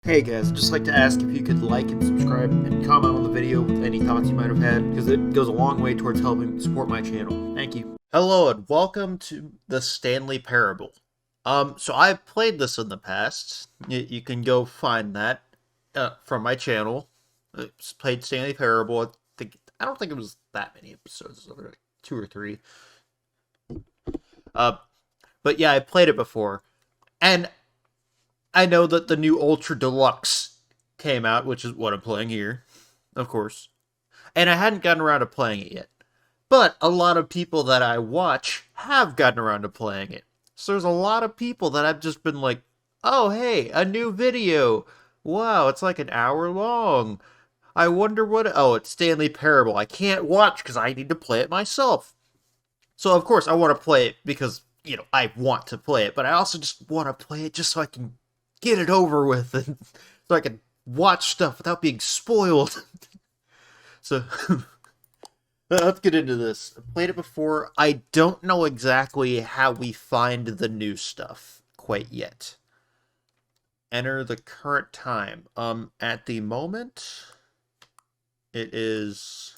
Hey guys, I'd just like to ask if you could like and subscribe and comment on the video with any thoughts you might have had, because it goes a long way towards helping support my channel. Thank you. Hello and welcome to the Stanley Parable. So I've played this in the past. You can go find that from my channel. It's played Stanley Parable. I don't think it was that many episodes, like two or three. Uh, but yeah, I played it before, and I know that the new Ultra Deluxe came out, which is what I'm playing here, of course. And I hadn't gotten around to playing it yet. But a lot of people that I watch have gotten around to playing it. So there's a lot of people that I've just been like, oh, hey, a new video. Wow, it's like an hour long. I wonder what. Oh, it's Stanley Parable. I can't watch because I need to play it myself. So, of course, I want to play it because, I want to play it. But I also just want to play it just so I can get it over with and so I can watch stuff without being spoiled. So let's get into this. I played it before. I don't know exactly how we find the new stuff quite yet. Enter the current time. At the moment, it is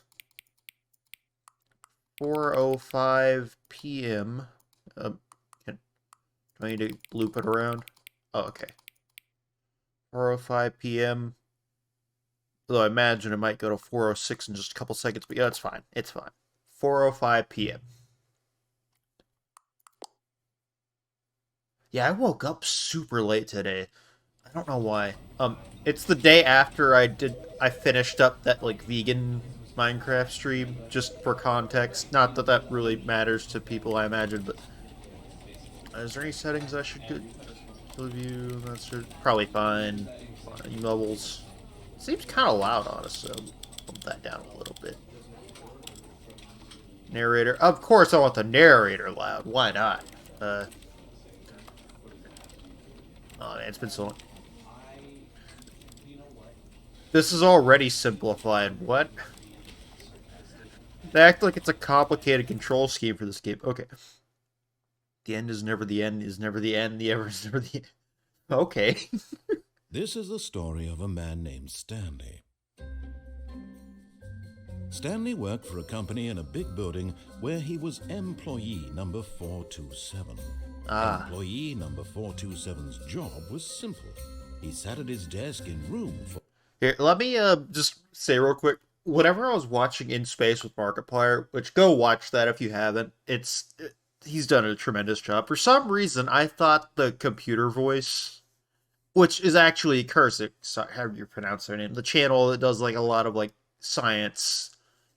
4:05 p.m. Do I need to loop it around? Oh, okay. 4:05 p.m. Though I imagine it might go to 4:06 in just a couple seconds, but yeah, it's fine. It's fine. 4:05 p.m. Yeah, I woke up super late today. I don't know why. It's the day after I finished up that like vegan Minecraft stream, just for context. Not that that really matters to people, I imagine, but is there any settings I should get? View, that's probably fine. Levels. Seems kind of loud, honestly. I'll bump that down a little bit. Narrator. Of course I want the narrator loud. Why not? Oh man, it's been so long. This is already simplified. What? They act like it's a complicated control scheme for this game. Okay. The end is never the end, is never the end, the ever is never the end. Okay. This is the story of a man named Stanley. Stanley worked for a company in a big building where he was employee number 427. Employee number 427's job was simple. He sat at his desk in room for... Here, let me just say real quick. Whenever I was watching In Space with Markiplier, which go watch that if you haven't, he's done a tremendous job. For some reason, I thought the computer voice, which is actually Cursor, how do you pronounce their name? The channel that does like a lot of like science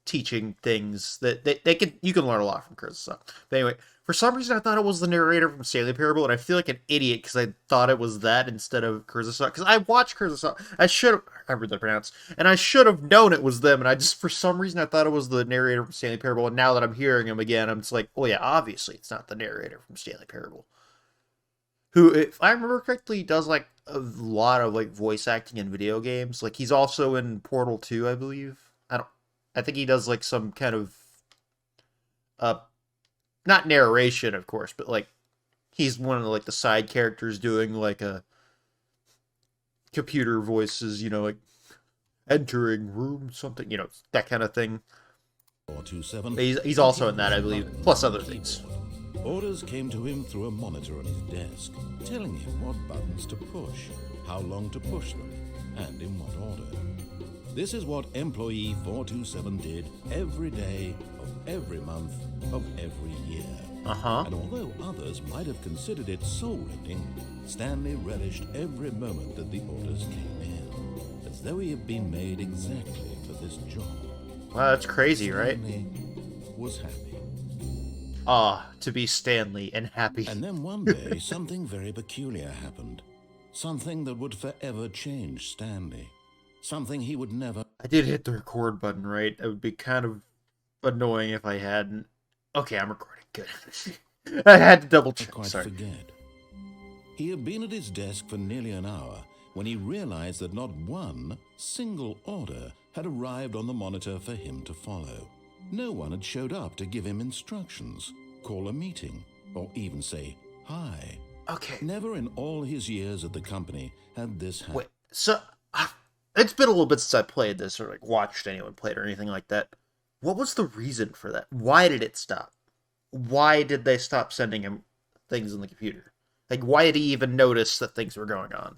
teaching things that you can learn a lot from Cursor. But anyway, for some reason I thought it was the narrator from Stanley Parable, and I feel like an idiot because I thought it was that instead of Kurzgesagt. Because I watched Kurzgesagt, I should have, however they're pronounced, and I should have known it was them. And I just, for some reason, I thought it was the narrator from Stanley Parable. And now that I'm hearing him again, I'm just like, oh yeah, obviously it's not the narrator from Stanley Parable. Who, if I remember correctly, does like a lot of like voice acting in video games. Like he's also in Portal 2, I believe. I think he does like some kind of uh not narration, of course, but like he's one of the, like the side characters doing like a computer voices, like entering room something, that kind of thing. 427. He's also in that, I believe, plus other things. Orders came to him through a monitor on his desk, telling him what buttons to push, how long to push them, and in what order. This is what employee 427 did every day of every month of every year. And although others might have considered it soul-rending, Stanley relished every moment that the orders came in, as though he had been made exactly for this job. Wow, that's crazy, right? Stanley was happy. To be Stanley and happy. And then one day, something very peculiar happened. Something that would forever change Stanley. Something he would never... I did hit the record button, right? It would be kind of annoying if I hadn't. Okay, I'm recording. Good. I had to double check. Quite forget. He had been at his desk for nearly an hour when he realized that not one single order had arrived on the monitor for him to follow. No one had showed up to give him instructions, call a meeting, or even say hi. Okay. Never in all his years at the company had this happened. Wait. So it's been a little bit since I played this or like watched anyone play it or anything like that. What was the reason for that? Why did it stop? Why did they stop sending him things in the computer? Like, why did he even notice that things were going on?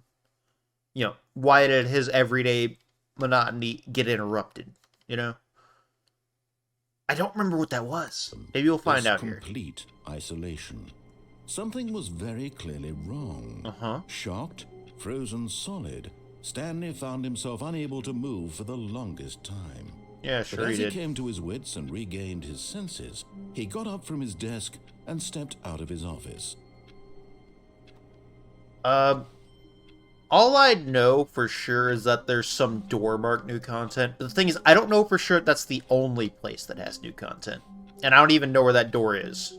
Why did his everyday monotony get interrupted? You know? I don't remember what that was. Maybe we'll find out here. Complete isolation. Something was very clearly wrong. Uh-huh. Shocked, frozen solid, Stanley found himself unable to move for the longest time. Yeah, sure but as he he did. came to his wits and regained his senses, he got up from his desk and stepped out of his office. All I know for sure is that there's some door marked new content. But the thing is, I don't know for sure that's the only place that has new content. And I don't even know where that door is.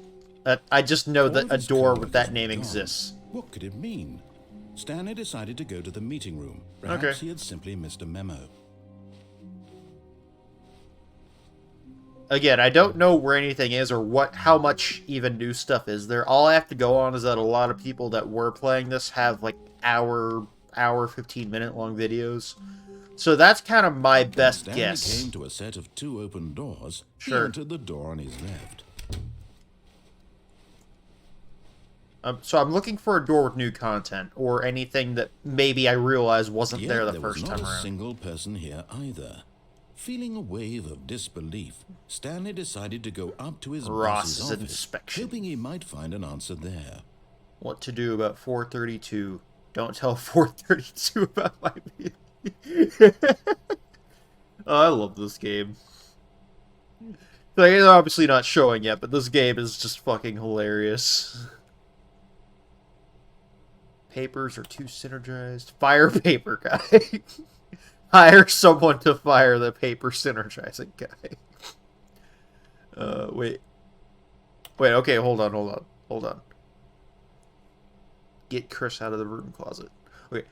I just know that a door with that name exists. What could it mean? Stanley decided to go to the meeting room. Perhaps he had simply missed a memo. Again, I don't know where anything is or how much even new stuff is there. All I have to go on is that a lot of people that were playing this have like hour 15-minute long videos. So that's kind of my best guess. Stanley came to a set of 2 open doors. Sure. He entered the door on his left. So I'm looking for a door with new content or anything that maybe I realized wasn't there the first time around. There was not a around. single person here either. Feeling a wave of disbelief, Stanley decided to go up to his boss's office, inspection. hoping he might find an answer there. What to do about 432? Don't tell 432 about my video. Oh, I love this game. Like, it's obviously not showing yet, but this game is just fucking hilarious. Papers are too synergized. Fire paper guy. Hire someone to fire the paper synergizing guy. Wait. Wait, okay, hold on. Get Chris out of the room closet. Okay.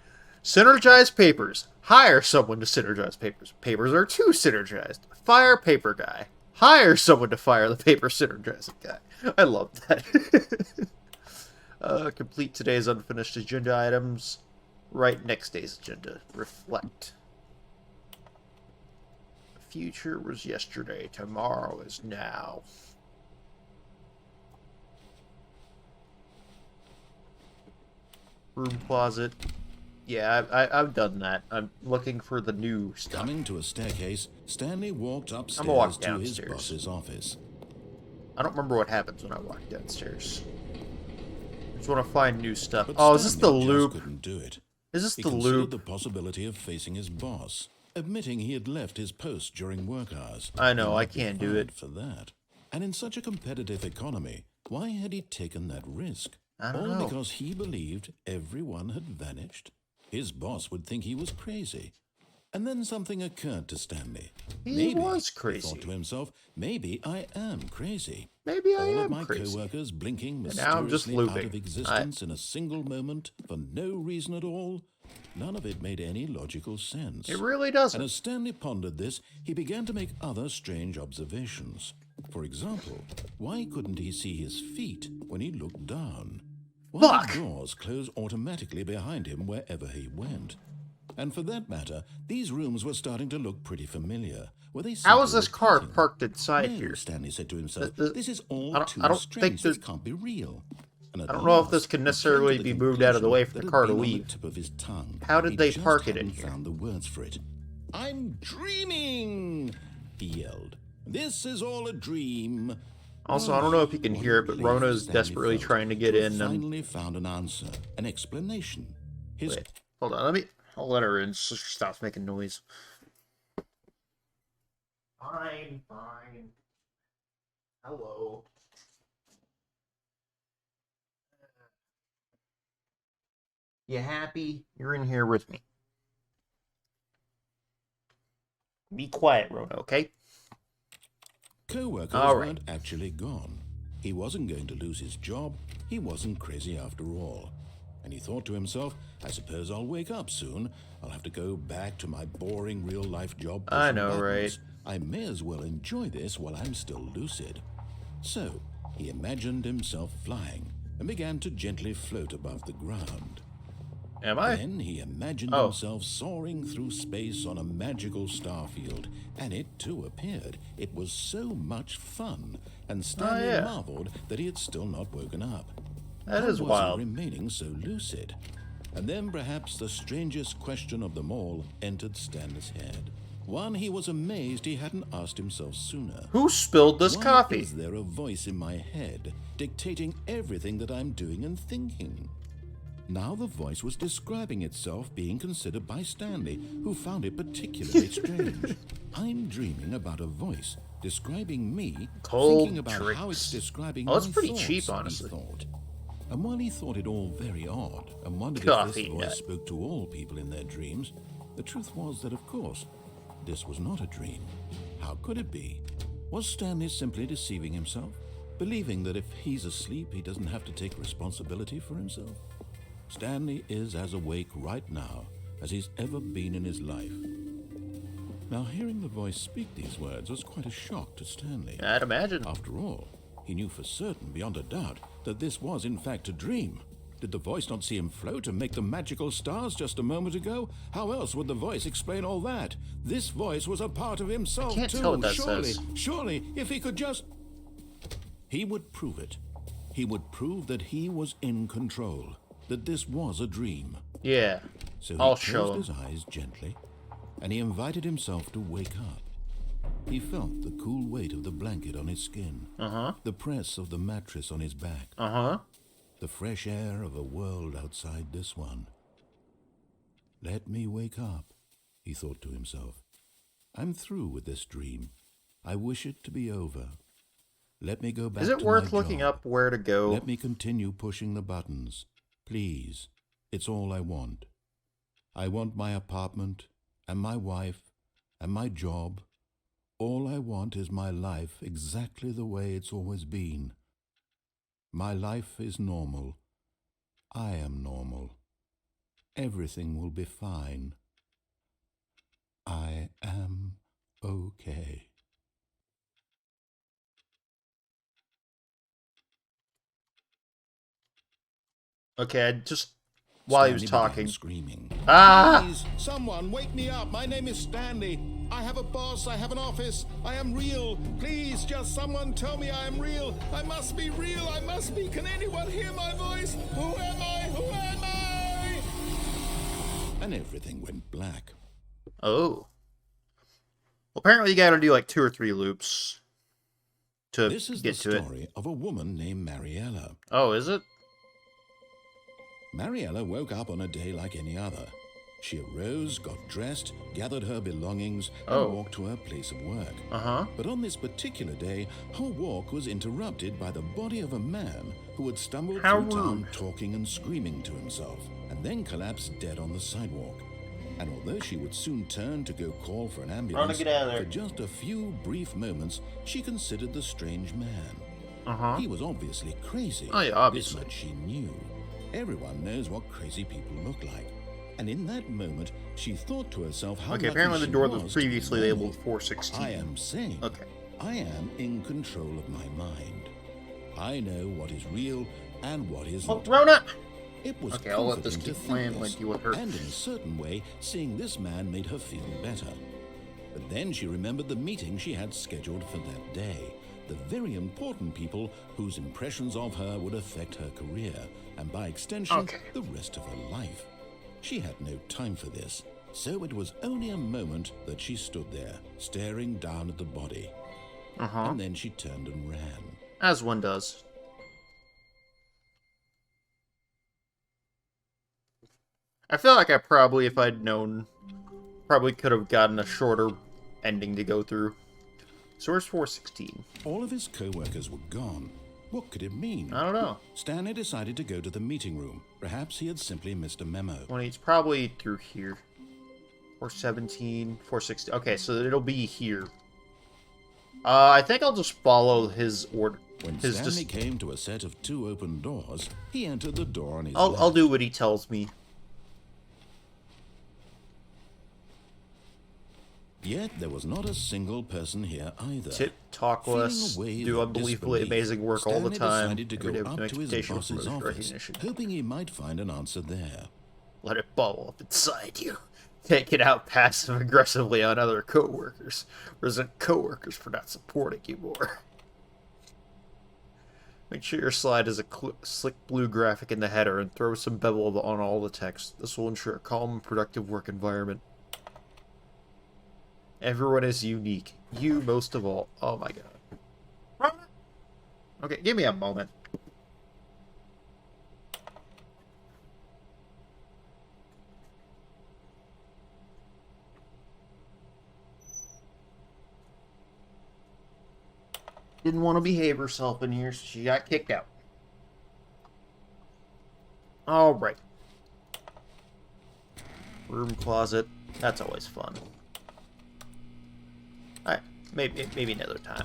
Synergize papers. Hire someone to synergize papers. Papers are too synergized. Fire paper guy. Hire someone to fire the paper synergizing guy. I love that. Complete today's unfinished agenda items. Write next day's agenda. Reflect. The future was yesterday. Tomorrow is now. Room closet. Yeah, I've done that. I'm looking for the new stuff. Coming to a staircase, Stanley walked upstairs walk to his downstairs. boss's office. I don't remember what happens when I walk downstairs. I just want to find new stuff. But Oh, is this the Stanley just loop? couldn't do it. Is this He the considered loop? the possibility of facing his boss, admitting he had left his post during work hours. I know, He I might be can't do fired it. for that. And in such a competitive economy, why had he taken that risk? I don't All know. because he believed everyone had vanished? His boss would think he was crazy. And then something occurred to Stanley. He was He crazy. thought to himself, maybe I am crazy. Maybe I All am of my crazy. co-workers blinking And now I'm just mysteriously out looping. of existence in a single moment for no reason at all. None of it made any logical sense. It really And doesn't. as Stanley pondered this, he began to make other strange observations. For example, why couldn't he see his feet when he looked down? Why Fuck! did doors close automatically behind him wherever he went? And for that matter, these rooms were starting to look pretty familiar. Were they How is simply this car repeating? parked inside No, here? Stanley said to himself, The- this is all I don't- too I don't strange. think This that- can't be real. And at I don't know if last, this can he came necessarily to the be moved out of the way for the conclusion car that to had been on leave. the tip of his tongue. How did He they just park it in hadn't here? found the words for it. I'm dreaming, he yelled. This is all a dream. Also, I don't know if you can hear it, but Rona's Stanley desperately felt trying to get have in. Finally found an answer, an explanation. His Wait, hold on. I'll let her in so she stops making noise. Fine. Hello. You happy? You're in here with me. Be quiet, Rona, okay? co-workers All right. weren't actually gone. He wasn't going to lose his job. He wasn't crazy after all. And he thought to himself, I suppose I'll wake up soon. I'll have to go back to my boring real-life job. I pushing know, buttons. right? I may as well enjoy this while I'm still lucid. So, he imagined himself flying and began to gently float above the ground. Am I? Then he imagined Oh. himself soaring through space on a magical starfield, and it too appeared. It was so much fun, and Stanley yeah. marveled that he had still not woken up. That How is was wild. he remaining so lucid? And then perhaps the strangest question of them all entered Stanley's head. One he was amazed he hadn't asked himself sooner. Who spilled this Why coffee? is there a voice in my head dictating everything that I'm doing and thinking? Now the voice was describing itself being considered by Stanley, who found it particularly strange. I'm dreaming about a voice describing me, Cold thinking about drinks. how it's describing Oh, it's my pretty thoughts, cheap, he honestly. thought. And while he thought it all very odd, and wondered if Coffee this voice nut. spoke to all people in their dreams, the truth was that, of course, this was not a dream. How could it be? Was Stanley simply deceiving himself, believing that if he's asleep, he doesn't have to take responsibility for himself? Stanley is as awake right now as he's ever been in his life. Now, hearing the voice speak these words was quite a shock to Stanley. I'd imagine. After all, he knew for certain, beyond a doubt, that this was in fact a dream. Did the voice not see him float and make the magical stars just a moment ago? How else would the voice explain all that? This voice was a part of himself Can't too. tell what that surely, says. surely, if he could just... He would prove it. He would prove that he was in control, that this was a dream. Yeah. So he I'll show closed him. his eyes gently, and he invited himself to wake up. He felt the cool weight of the blanket on his skin, the press of the mattress on his back, the fresh air of a world outside this one. Let me wake up, he thought to himself. I'm through with this dream. I wish it to be over. Let me go back Is to it my worth looking job. up where to go? Let me continue pushing the buttons. Please, it's all I want. I want my apartment, and my wife, and my job. All I want is my life exactly the way it's always been. My life is normal. I am normal. Everything will be fine. I am okay. Okay, while he was Stanley began talking. screaming. Ah! Please, someone wake me up. My name is Stanley. I have a boss. I have an office. I am real. Please, just someone tell me I am real. I must be real. I must be. Can anyone hear my voice? Who am I? Who am I? And everything went black. Oh. Well, apparently you gotta do like 2 or 3 loops to This is get the to it. story of a woman named Mariella. Oh, is it? Mariella woke up on a day like any other. She arose, got dressed, gathered her belongings, and Oh. walked to her place of work. Uh-huh. But on this particular day, her walk was interrupted by the body of a man who had stumbled How through town rude. talking and screaming to himself, and then collapsed dead on the sidewalk. And although she would soon turn to go call for an ambulance, get out of there. for just a few brief moments, she considered the strange man. Uh-huh. He was obviously crazy. Oh, yeah, obviously. This much she knew. Everyone knows what crazy people look like. And in that moment, she thought to herself how Okay, lucky apparently the she door was was to be previously normal. labeled 416. I am sane. Okay. I am in control of my mind. I know what is real and what is Oh, not. Rona! It was Okay, I'll let this comforting keep to playing think like this, you with her. and in a certain way, seeing this man made her feel better. But then she remembered the meeting she had scheduled for that day. The very important people whose impressions of her would affect her career, and by extension, Okay. the rest of her life. She had no time for this, so it was only a moment that she stood there, staring down at the body. Uh-huh. And then she turned and ran. As one does. I feel like I probably, if I'd known, probably could have gotten a shorter ending to go through. So where's 416? All of his co-workers were gone. What could it mean? I don't know. Stanley decided to go to the meeting room. Perhaps he had simply missed a memo. Well, it's probably through here. 417, 416. Okay, so it'll be here. I think I'll just follow his order. When His Stanley just. came to a set of 2 open doors, he entered the door on his I'll left. do what he tells me. Yet there was not a single person here either. Tip, talk Feeling less, a wave do of unbelievably disbelief, amazing work all the Stanley time. decided to Every day go with up no to his expectation of boss's promotion or office, recognition. hoping he might find an answer there. let it bubble up inside you. Take it out passive aggressively on other coworkers. Resent coworkers for not supporting you more. Make sure your slide has a slick blue graphic in the header and throw some bevel on all the text. This will ensure a calm and productive work environment. Everyone is unique. You most of all. Oh my god. Okay, give me a moment. Didn't want to behave herself in here, so she got kicked out. Alright. Room closet. That's always fun. Alright, maybe another time.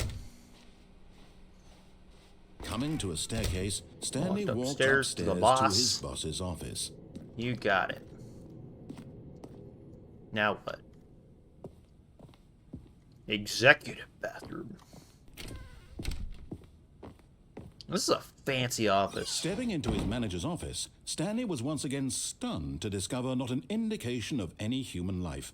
Coming to a staircase, Stanley walked upstairs upstairs to the boss. to his boss's office. You got it. Now what? Executive bathroom. This is a fancy office. Stepping into his manager's office, Stanley was once again stunned to discover not an indication of any human life.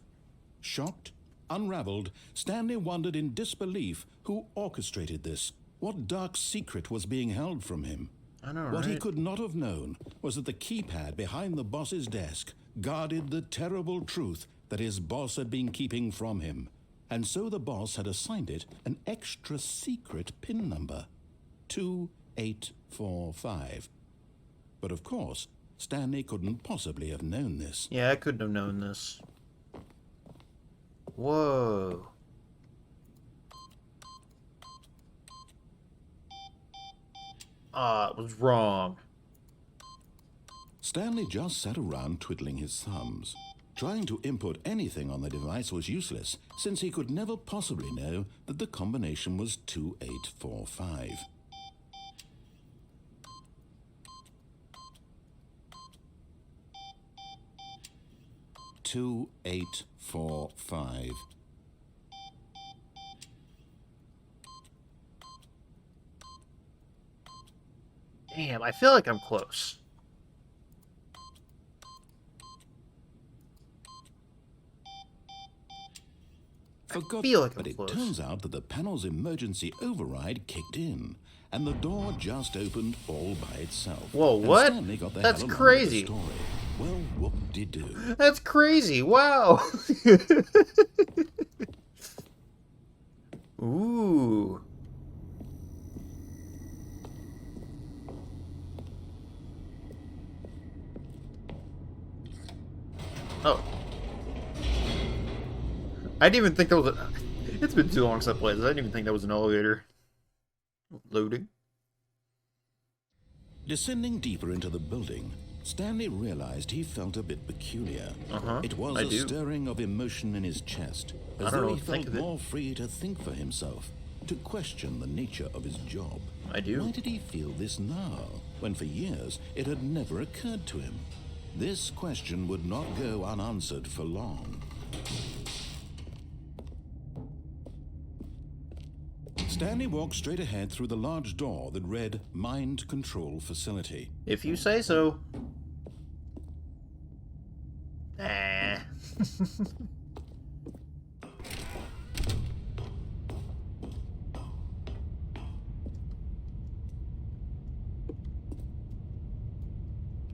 Shocked, unraveled, Stanley wondered in disbelief who orchestrated this. What dark secret was being held from him? I know, What he right? could not have known was that the keypad behind the boss's desk guarded the terrible truth that his boss had been keeping from him. And so the boss had assigned it an extra secret PIN number. 2845. But of course, Stanley couldn't possibly have known this. Yeah, I couldn't have known this. Whoa. Ah, it was wrong. Stanley just sat around twiddling his thumbs. Trying to input anything on the device was useless, since he could never possibly know that the combination was 2845. Two, 8, 4, 5. Damn, I feel like I'm close. Forgot, feel like I'm but it close. turns out that the panel's emergency override kicked in, and the door just opened all by itself. Whoa, And what? Stanley got the That's hell along with the crazy. story. Well, whoop-de-doo. That's crazy. Wow. Ooh. Oh. I didn't even think that was a... It's been too long since I played this. I didn't even think that was an elevator. Loading. Descending deeper into the building, Stanley realized he felt a bit peculiar. It was I a do. stirring of emotion in his chest, as I don't know though he what to think felt of it. more free to think for himself, to question the nature of his job. I do. Why did he feel this now, when for years it had never occurred to him? This question would not go unanswered for long. Stanley walked straight ahead through the large door that read Mind Control Facility. If you say so. Nah.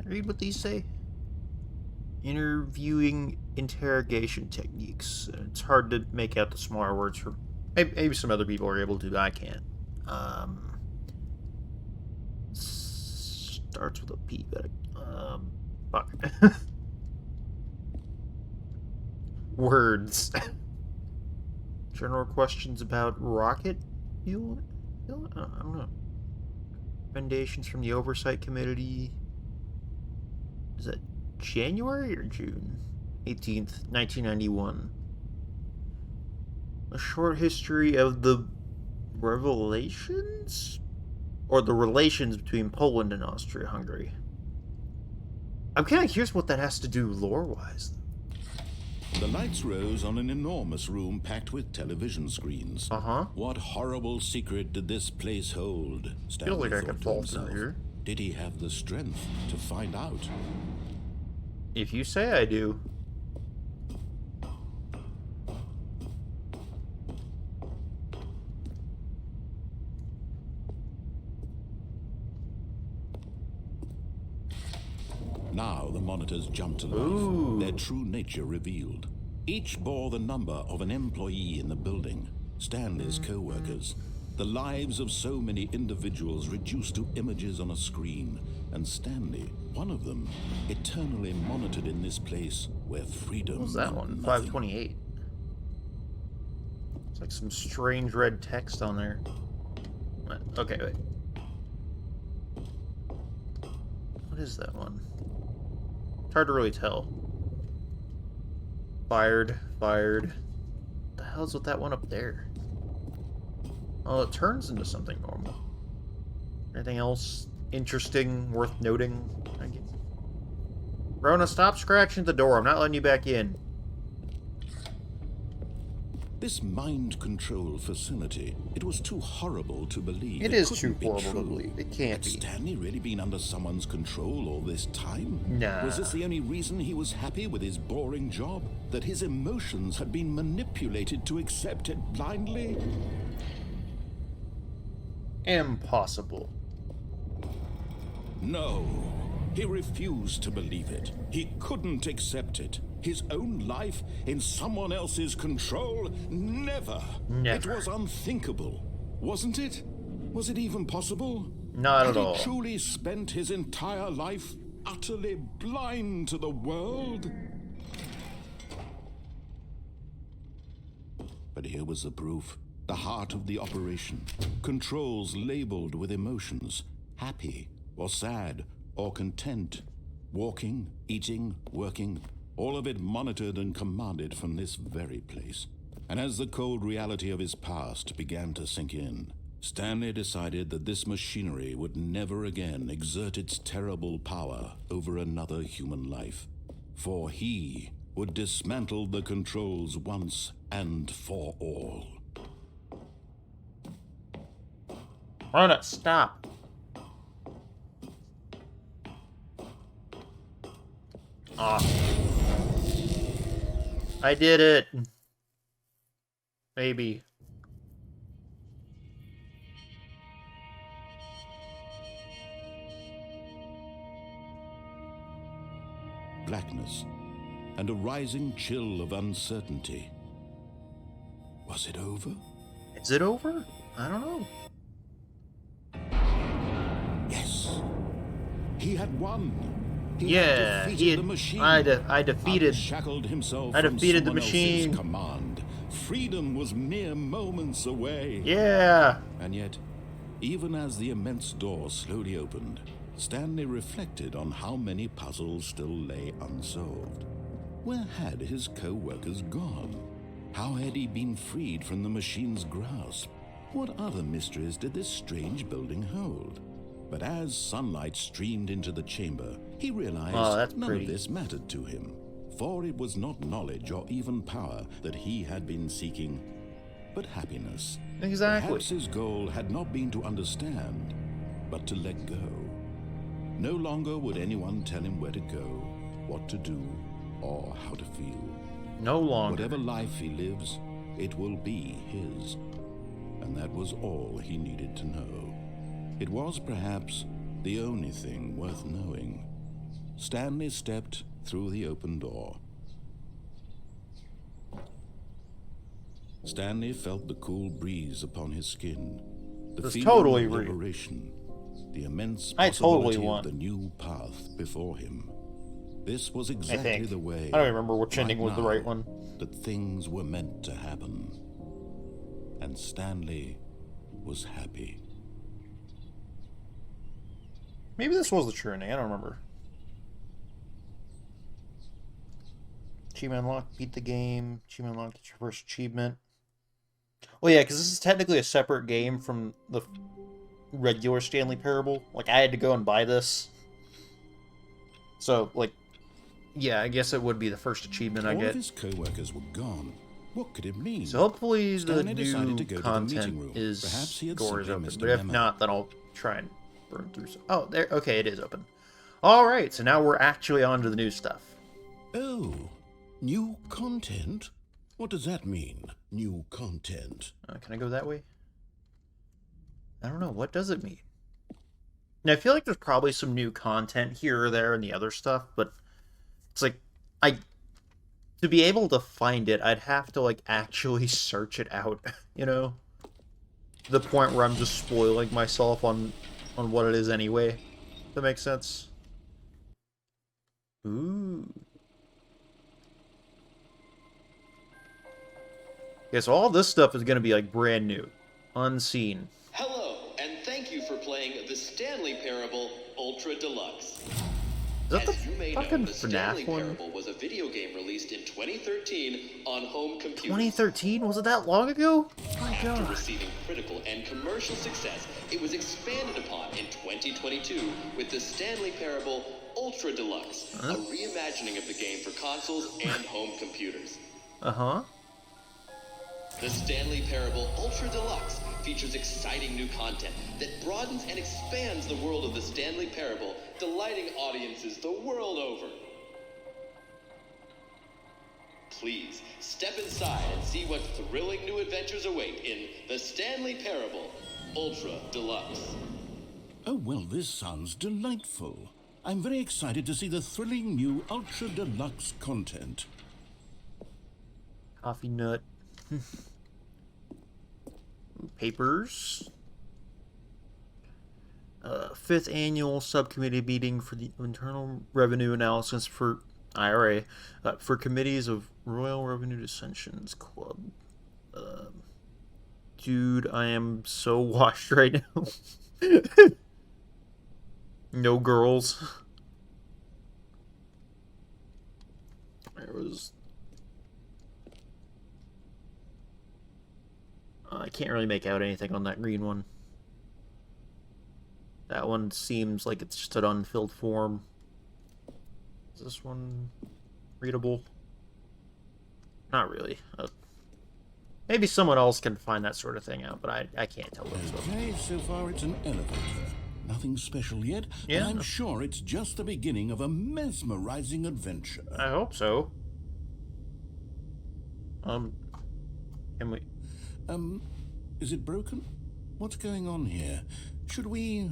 Read what these say. Interviewing interrogation techniques. It's hard to make out the smaller words from. Maybe some other people are able to, but I can't. Starts with a P, but fuck. Words. General questions about rocket fuel? I don't know. Recommendations from the Oversight Committee. Is that January or June 18th, 1991? A short history of the revelations? Or the relations between Poland and Austria-Hungary. I'm kind of curious what that has to do lore-wise. The lights rose on an enormous room packed with television screens. Uh-huh. What horrible secret did this place hold? Feel Stanley like I thought could to fall himself. through here. Did he have the strength to find out? If you say I do. Now the monitors jumped to life, Ooh. their true nature revealed. Each bore the number of an employee in the building, Stanley's co-workers. The lives of so many individuals reduced to images on a screen, and Stanley, one of them, eternally monitored in this place where freedom What was that meant one? nothing. 528. It's like some strange red text on there. Okay, wait. What is that one? It's hard to really tell. Fired. What the hell's with that one up there? Oh, it turns into something normal. Anything else interesting, worth noting? Rona, stop scratching at the door. I'm not letting you back in. This mind control facility, it was too horrible to believe. It is couldn't too be horrible to true. believe. It can't Had be. Stanley really been under someone's control all this time? Nah. Was this the only reason he was happy with his boring job? That his emotions had been manipulated to accept it blindly? Impossible. No. He refused to believe it. He couldn't accept it. His own life in someone else's control? Never. Never. It was unthinkable. Wasn't it? Was it even possible? Not Had at all. he truly spent his entire life utterly blind to the world? But here was the proof. The heart of the operation. Controls labeled with emotions. Happy, or sad, or content. Walking, eating, working. All of it monitored and commanded from this very place. And as the cold reality of his past began to sink in, Stanley decided that this machinery would never again exert its terrible power over another human life. For he would dismantle the controls once and for all. Rona, stop. I did it. Maybe. Blackness and a rising chill of uncertainty. Was it over? Is it over? I don't know. Yes. He had won. He Yeah, had defeated he had, the machine. I defeated. Unshackled himself I from defeated the someone else's machine. command. Freedom was mere moments away. Yeah. And yet, even as the immense door slowly opened, Stanley reflected on how many puzzles still lay unsolved. Where had his co-workers gone? How had he been freed from the machine's grasp? What other mysteries did this strange building hold? But as sunlight streamed into the chamber, he realized none of this mattered to him. For it was not knowledge or even power that he had been seeking, but happiness. Exactly. Perhaps his goal had not been to understand, but to let go. No longer would anyone tell him where to go, what to do, or how to feel. No longer. Whatever life he lives, it will be his. And that was all he needed to know. It was perhaps the only thing worth knowing. Stanley stepped through the open door. Stanley felt the cool breeze upon his skin. The That's feeling totally of real. liberation. The immense I totally possibility want- of the new path before him. This was I exactly think. the way. I don't remember which right ending was the now, right one. that things were meant to happen. And Stanley was happy. Maybe this was the true ending. I don't remember. Achievement unlocked. Beat the game. Achievement unlocked. It's your first achievement. Oh yeah, because this is technically a separate game from the regular Stanley Parable. Like, I had to go and buy this. So, like, yeah, I guess it would be the first achievement I All of get. his co-workers were gone. What could it mean? So hopefully the Stanley decided new to go to the content meeting room. is Perhaps he had doors simply open. missed a But if memo. not, then I'll try and burn through some. Oh, there. Okay, it is open. All right, so now we're actually on to the new stuff. Oh, new content? What does that mean, new content? Can I go that way? I don't know. What does it mean? And I feel like there's probably some new content here or there and the other stuff, but it's like, I to be able to find it, I'd have to, like, actually search it out, you know? To the point where I'm just spoiling myself on what it is anyway. If that makes sense. Ooh. Okay, so all this stuff is gonna be, like, brand new. Unseen. Hello, and thank you for playing the Stanley Parable Ultra Deluxe. Is that As the you may fucking know, the Stanley FNAF one? Parable was a video game released in 2013 on home computers. 2013? Was it that long ago? Oh my After god. receiving critical and commercial success, it was expanded upon in 2022 with the Stanley Parable Ultra Deluxe, a reimagining of the game for consoles and home computers. Uh-huh. The Stanley Parable Ultra Deluxe features exciting new content that broadens and expands the world of the Stanley Parable, delighting audiences the world over. Please, step inside and see what thrilling new adventures await in the Stanley Parable Ultra Deluxe. Oh, well, this sounds delightful. I'm very excited to see the thrilling new Ultra Deluxe content. Coffee nut. Papers. 5th annual subcommittee meeting for the internal revenue analysis for IRA for committees of Royal Revenue Dissensions Club. Dude, I am so washed right now. No girls. There was. I can't really make out anything on that green one. That one seems like it's just an unfilled form. Is this one readable? Not really. Maybe someone else can find that sort of thing out, but I can't tell what's up. Okay, so far it's an elevator. Nothing special yet, Yeah. and I'm sure it's just the beginning of a mesmerizing adventure. I hope so. Can we... Is it broken? What's going on here? Should we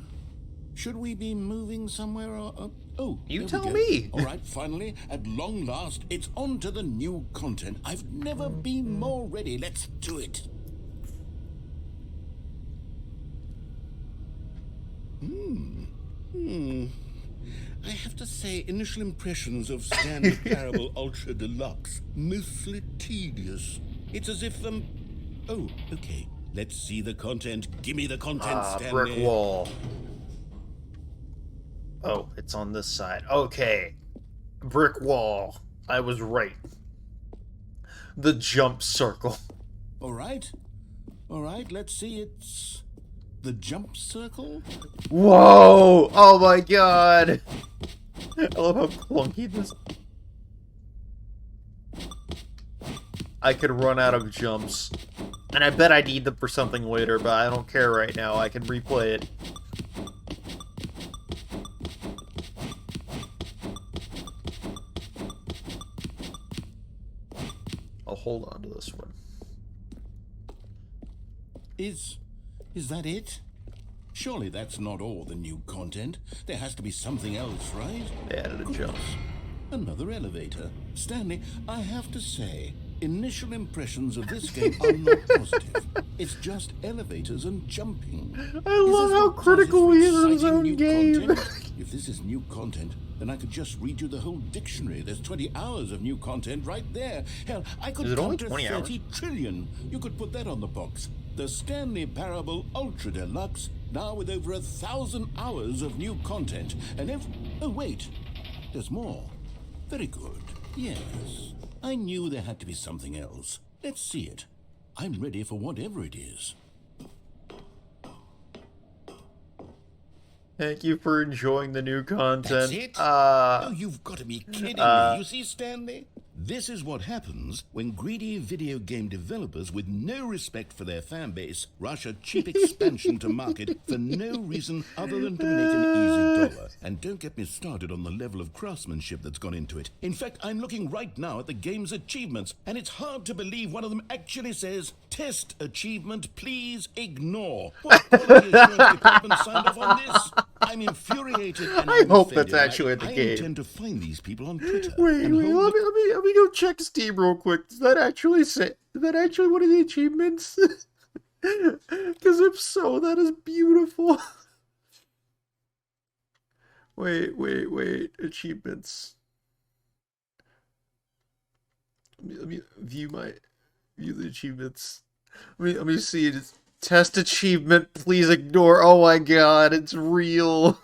be moving somewhere or... Oh, You there we tell go. me. All right, finally, at long last, it's on to the new content. I've never been more ready. Let's do it. I have to say, initial impressions of Stanley Parable Ultra Deluxe, mostly tedious. It's as if, Oh, okay. Let's see the content. Give me the content, Stanley. brick wall. Oh, it's on this side. Okay. Brick wall. I was right. The jump circle. All right. All right, let's see. It's the jump circle. Whoa! Oh my god! I love how clunky this... I could run out of jumps. And I bet I need them for something later, but I don't care right now. I can replay it. I'll hold on to this one. Is that it? Surely that's not all the new content. There has to be something else, right? They added a jump. Another elevator. Stanley, I have to say, initial impressions of this game are not positive. It's just elevators and jumping. I love how critical he is of his own game. If this is new content, then I could just read you the whole dictionary. There's 20 hours of new content right there. Hell, I could Is it only count to 20 hours? 30 trillion. You could put that on the box. The Stanley Parable Ultra Deluxe, now with over 1,000 hours of new content. And oh, wait. There's more. Very good. Yes. I knew there had to be something else. Let's see it. I'm ready for whatever it is. Thank you for enjoying the new content. That's it? Uh, Oh, you've got to be kidding me. You see, Stanley? This is what happens when greedy video game developers with no respect for their fan base rush a cheap expansion to market for no reason other than to make an easy dollar. And don't get me started on the level of craftsmanship that's gone into it. In fact, I'm looking right now at the game's achievements, and it's hard to believe one of them actually says, "Test achievement, please ignore." What quality assurance department signed off on this? I'm infuriated and I hope offended. that's actually in the I game. intend to find these people on Twitter. Wait, and hold let me go check Steam real quick. Does that actually say? Is that actually one of the achievements? Because if so, that is beautiful. Wait. Achievements. Let me view the achievements. Let me see. It's test achievement. Please ignore. Oh my god, it's real.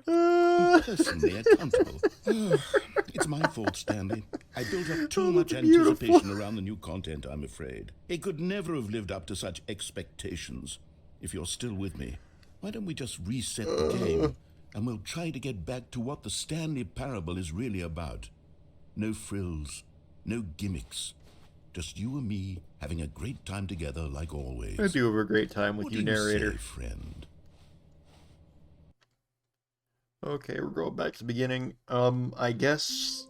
Personally accountable. It's my fault, Stanley. I built up too much beautiful. anticipation around the new content, I'm afraid. It could never have lived up to such expectations. If you're still with me, why don't we just reset the game, and we'll try to get back to what the Stanley Parable is really about. No frills, no gimmicks. Just you and me having a great time together like always. I do have a great time with What you, do narrator. say, friend? Okay, we're going back to the beginning. I guess.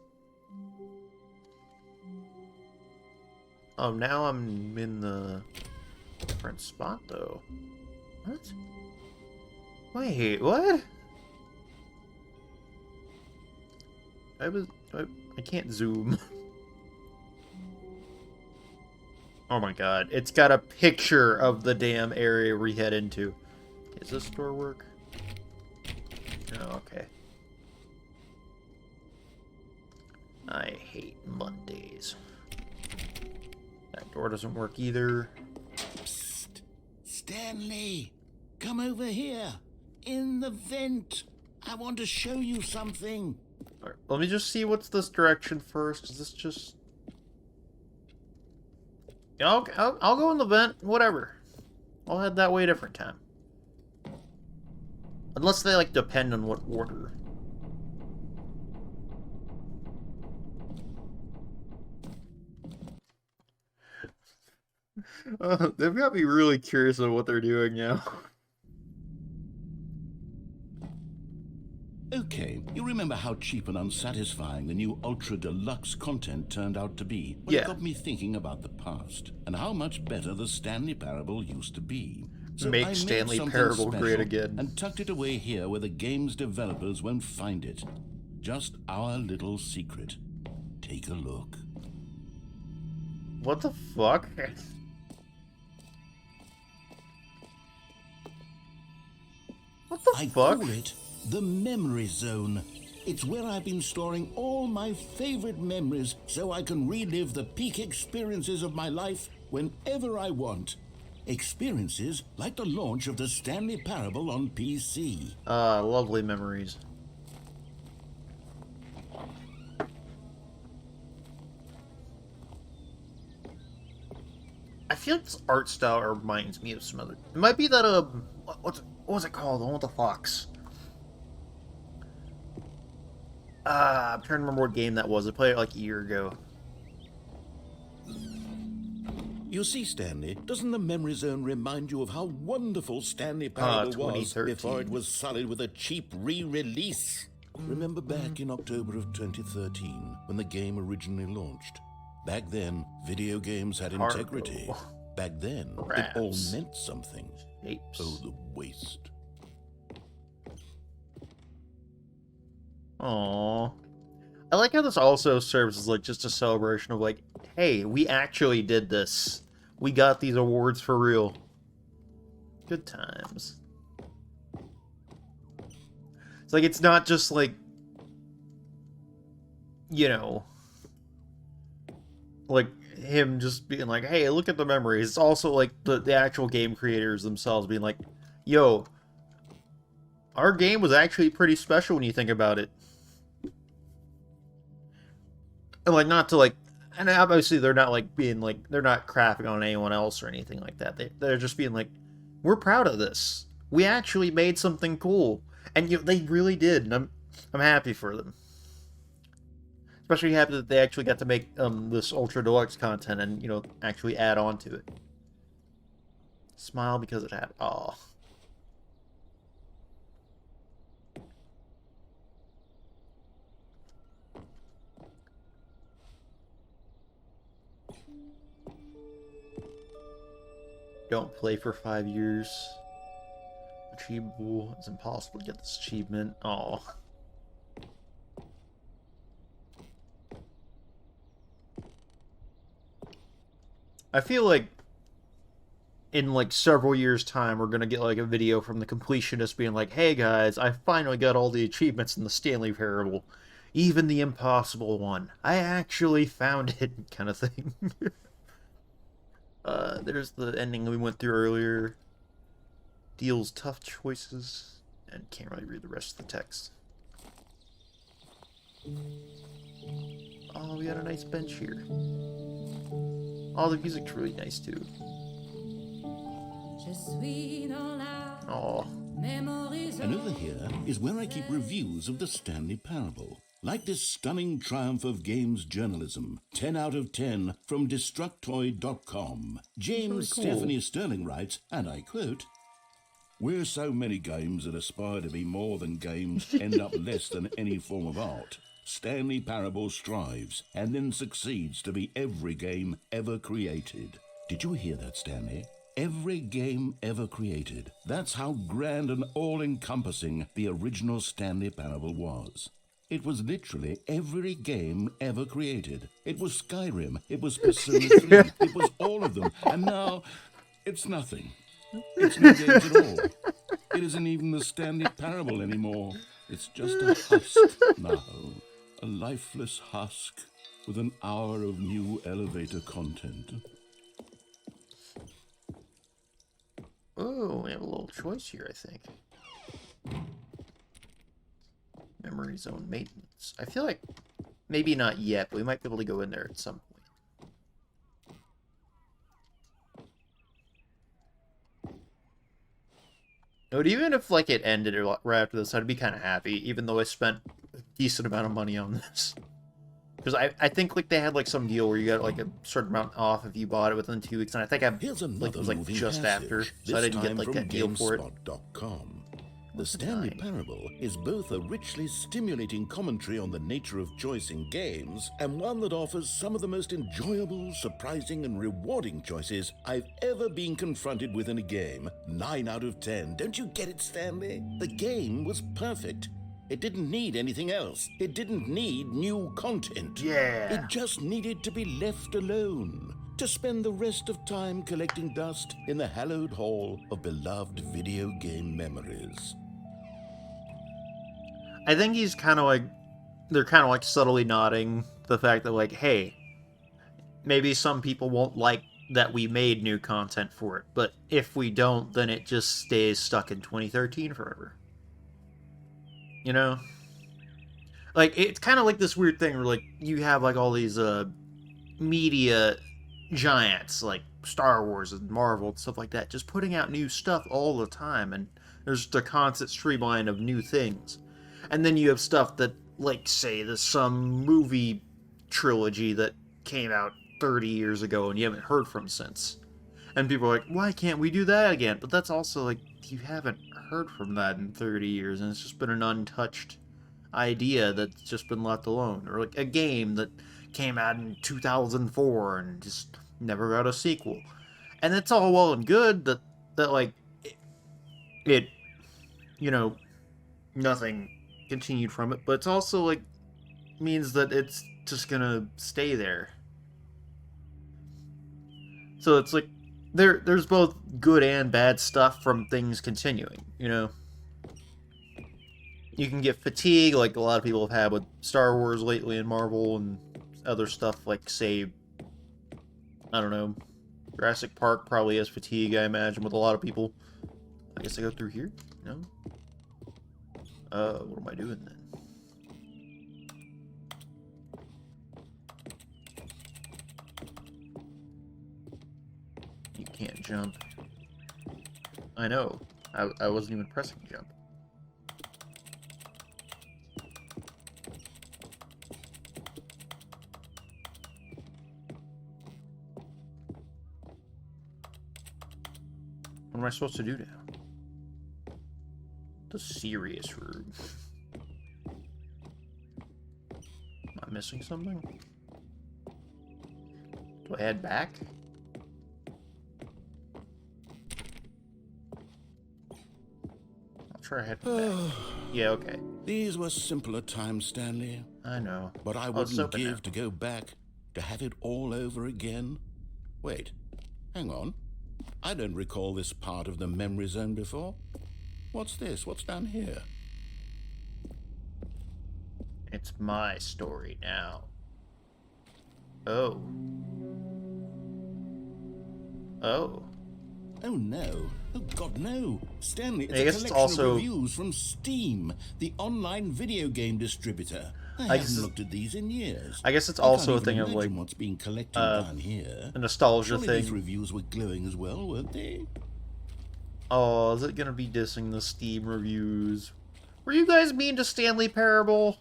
Now I'm in the different spot though. What? Wait, what? I can't zoom. Oh my god, it's got a picture of the damn area we head into. Does this door work? Oh, okay. I hate Mondays. That door doesn't work either. Psst. Stanley, come over here. In the vent. I want to show you something. Alright, let me just see what's this direction first. Is this just... Yeah, okay, I'll go in the vent. Whatever. I'll head that way a different time. Unless they, like, depend on what order. They've got me really curious of what they're doing now. Okay, you remember how cheap and unsatisfying the new Ultra Deluxe content turned out to be? Well, Yeah. It got me thinking about the past, and how much better the Stanley Parable used to be. So Make I made Stanley something Parable special great again. and tucked it away here where the game's developers won't find it. Just our little secret. Take a look. What the fuck? What the I fuck? call it the Memory Zone. It's where I've been storing all my favorite memories so I can relive the peak experiences of my life whenever I want. Experiences like the launch of the Stanley Parable on PC. Lovely memories. I feel this art style reminds me of some other... It might be that, what was it called? The one with the fox. I'm trying to remember what game that was. I played it like a year ago. You see, Stanley, doesn't the Memory Zone remind you of how wonderful Stanley Parable was 2013. before it was sullied with a cheap re-release? Remember back in October of 2013 when the game originally launched? Back then, video games had Cargo. integrity. Back then, it all Crabs. meant something. Apes. Oh, the waste. Aww. I like how this also serves as like just a celebration of like, hey, we actually did this. We got these awards for real. Good times. It's like it's not just like, you know, like him just being like, hey, look at the memories. It's also like the actual game creators themselves being like, yo, our game was actually pretty special when you think about it. And like not to like, and obviously they're not like being like, they're not crapping on anyone else or anything like that. They're just being like, we're proud of this. We actually made something cool, and they really did, and I'm happy for them. Especially happy that they actually got to make this Ultra Deluxe content and, you know, actually add on to it. Smile because it had... Aw. Don't play for 5 years. Achievable. It's impossible to get this achievement. Aw. I feel like in like several years' time, we're gonna get like a video from the completionist being like, "Hey guys, I finally got all the achievements in the Stanley Parable, even the impossible one. I actually found it," kind of thing. There's the ending we went through earlier. Deals tough choices, and can't really read the rest of the text. Oh, we got a nice bench here. Oh, the music's really nice too. Oh. And over here is where I keep reviews of the Stanley Parable. Like this stunning triumph of games journalism, 10 out of 10 from Destructoid.com. James really cool. Stephanie Sterling writes, and I quote, "Where so many games that aspire to be more than games end up less than any form of art, Stanley Parable strives and then succeeds to be every game ever created." Did you hear that, Stanley? Every game ever created. That's how grand and all-encompassing the original Stanley Parable was. It was literally every game ever created. It was Skyrim, it was Persona 3, it was all of them, and now it's nothing. It's no games at all. It isn't even the Stanley Parable anymore. It's just a husk now. A lifeless husk with an hour of new elevator content. Oh, we have a little choice here, I think. Memory zone maintenance. I feel like maybe not yet, but we might be able to go in there at some point. But even if like it ended right after this, I'd be kind of happy, even though I spent a decent amount of money on this. Because I think like they had like some deal where you got like a certain amount off if you bought it within 2 weeks, and I think it was like just after, so I didn't get like that deal for it. The Stanley Parable is both a richly stimulating commentary on the nature of choice in games and one that offers some of the most enjoyable, surprising, and rewarding choices I've ever been confronted with in a game. 9 out of 10. Don't you get it, Stanley? The game was perfect. It didn't need anything else. It didn't need new content. Yeah. It just needed to be left alone, to spend the rest of time collecting dust in the hallowed hall of beloved video game memories. I think he's kind of like, they're kind of like subtly nodding the fact that like, hey, maybe some people won't like that we made new content for it, but if we don't, then it just stays stuck in 2013 forever. You know? Like, it's kind of like this weird thing where, like, you have, like, all these, media giants, like Star Wars and Marvel and stuff like that, just putting out new stuff all the time, and there's the constant streamline of new things. And then you have stuff that, like, say, there's some movie trilogy that came out 30 years ago and you haven't heard from since. And people are like, why can't we do that again? But that's also, like, you haven't heard from that in 30 years, and it's just been an untouched idea that's just been left alone. Or, like, a game that came out in 2004 and just never got a sequel. And it's all well and good that like, it, you know, nothing continued from it, but it's also, like, means that it's just gonna stay there. So it's like, there's both good and bad stuff from things continuing, you know? You can get fatigue, like a lot of people have had with Star Wars lately and Marvel and other stuff, like, say, I don't know, Jurassic Park probably has fatigue, I imagine, with a lot of people. I guess I go through here? No? What am I doing then? You can't jump. I know. I wasn't even pressing jump. . What am I supposed to do now? The serious room. Am I missing something? Do I head back? I'll try heading back. Yeah, okay. These were simpler times, Stanley. I know. But I Oh, it's wouldn't open give now. to go back, to have it all over again. Wait, hang on. I don't recall this part of the memory zone before. What's this? What's down here? It's my story now. Oh. Oh. Oh no. Oh God, no. Stanley, I it's guess a it's collection also- of reviews from Steam, the online video game distributor. I guess haven't looked at these in years. I guess it's I can't also a even thing of, imagine like, what's being collected down here. a nostalgia Surely these thing. reviews were glowing as well, weren't they? Oh, is it gonna be dissing the Steam reviews? Were you guys mean to Stanley Parable?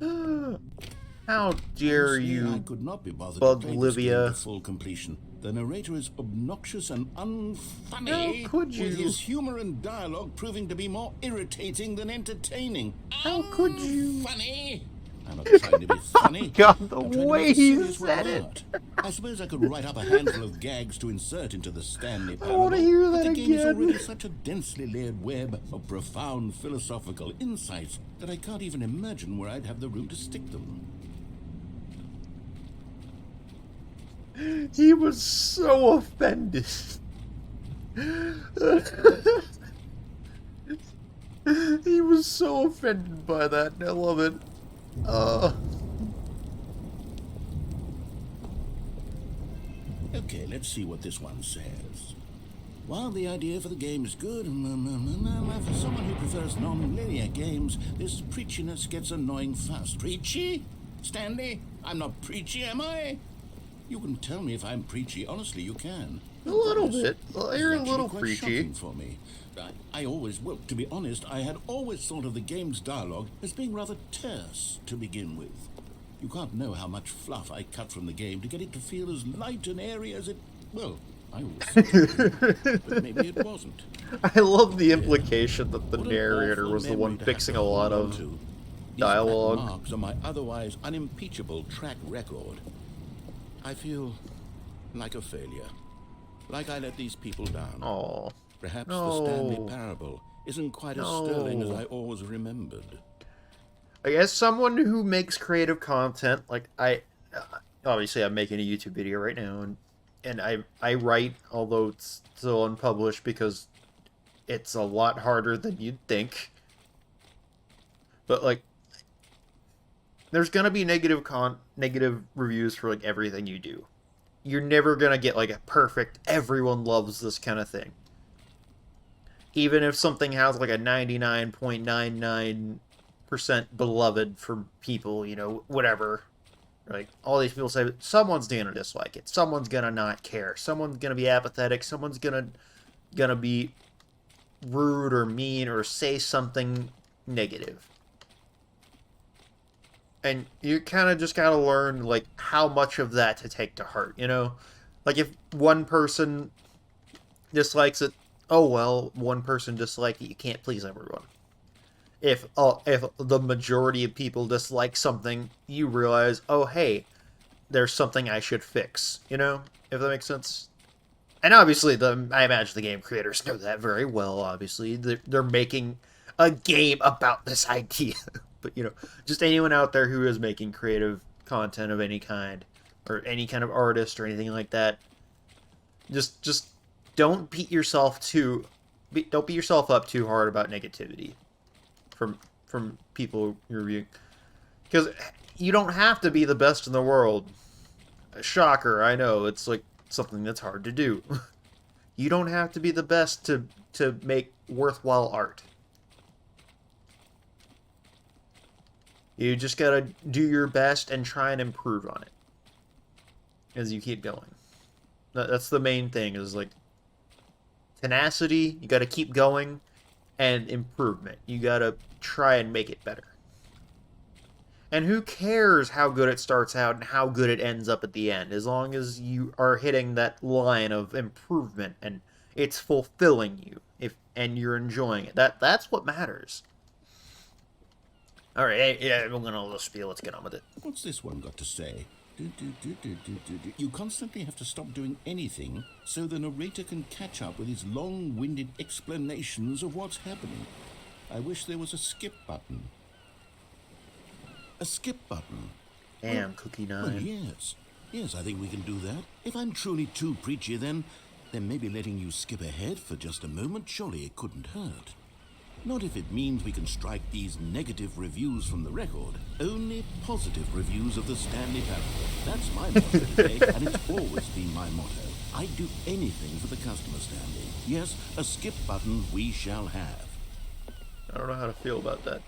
How dare Honestly, I you? could not be bothered Bug to play this Livia. game to full completion. The narrator is obnoxious and unfunny, How could you? with his humor and dialogue proving to be more irritating than entertaining. How could you? Funny? I'm not trying to be funny. God, the I'm trying to way make a he serious work said of it. art. I suppose I could write up a handful of gags to insert into the Stanley I Parable. wanna hear but that the game is again. already such a densely layered web of profound philosophical insights that I can't even imagine where I'd have the room to stick them. He was so offended. He was so offended by that, and I love it. Okay, let's see what this one says. While the idea for the game is good, for someone who prefers non-linear games, this preachiness gets annoying fast. Preachy? Stanley, I'm not preachy, am I? You can tell me if I'm preachy. Honestly, you can. A little This bit. Well, you're a is little actually quite preachy. shocking for me. I always, well, to be honest, I had always thought of the game's dialogue as being rather terse to begin with. You can't know how much fluff I cut from the game to get it to feel as light and airy as it... Well, I always thought it did, but maybe it wasn't. I love the implication that the What an narrator awful was the memory one to have fixing to a lot hold on of to. These dialogue. black marks on my otherwise unimpeachable track record. I feel like a failure. Like I let these people down. Oh, Perhaps no. the Stanley Parable isn't quite as sterling as I always remembered. I guess someone who makes creative content, like obviously I'm making a YouTube video right now, and I write, although it's still unpublished because it's a lot harder than you'd think. But like, there's gonna be negative reviews for like everything you do. You're never gonna get like a perfect, everyone loves this kind of thing. Even if something has like a 99.99% beloved for people, you know, whatever. Like, all these people say, someone's gonna dislike it. Someone's gonna not care. Someone's gonna be apathetic. Someone's gonna be rude or mean or say something negative. And you kind of just gotta learn, like, how much of that to take to heart, you know? Like, if one person dislikes it, oh well, one person disliked it, you can't please everyone. If the majority of people dislike something, you realize, oh hey, there's something I should fix, you know? If that makes sense. And obviously, I imagine the game creators know that very well, obviously. They're making a game about this idea. But, you know, just anyone out there who is making creative content of any kind, or any kind of artist or anything like that, just don't beat yourself up too hard about negativity from people you're reviewing. Because you don't have to be the best in the world. Shocker, I know, it's like something that's hard to do. You don't have to be the best to make worthwhile art. You just gotta do your best and try and improve on it as you keep going. That's the main thing, is like tenacity, you gotta keep going, and improvement. You gotta try and make it better. And who cares how good it starts out and how good it ends up at the end, as long as you are hitting that line of improvement and it's fulfilling you and you're enjoying it. That's what matters. All right, yeah, we're gonna let spiel. Let's get on with it. What's this one got to say? You constantly have to stop doing anything so the narrator can catch up with his long-winded explanations of what's happening. I wish there was a skip button. A skip button? Damn, Cookie Well, 9. yes. Yes, I think we can do that. If I'm truly too preachy, then maybe letting you skip ahead for just a moment, surely it couldn't hurt. Not if it means we can strike these negative reviews from the record. Only positive reviews of the Stanley Parable. That's my motto today, and it's always been my motto. I'd do anything for the customer, Stanley. Yes, a skip button we shall have. I don't know how to feel about that.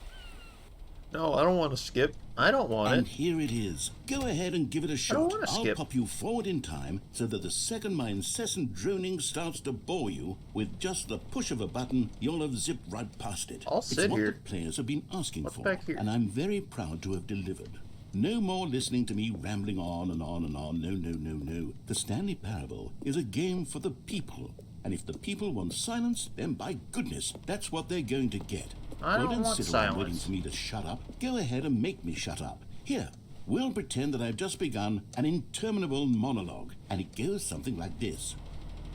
No, I don't want to skip. I don't want And it. here it is. Go ahead and give it a shot. wanna I'll skip. pop you forward in time so that the second my incessant droning starts to bore you, with just the push of a button, you'll have zipped right past it. I'll It's sit what here. the players have been asking What's for, back here? and I'm very proud to have delivered. No more listening to me rambling on and on and on. No. The Stanley Parable is a game for the people. And if the people want silence, then by goodness, that's what they're going to get. I Well, don't want sit around waiting silence. for me to shut up. Go ahead and make me shut up. Here, we'll pretend that I've just begun an interminable monologue, and it goes something like this.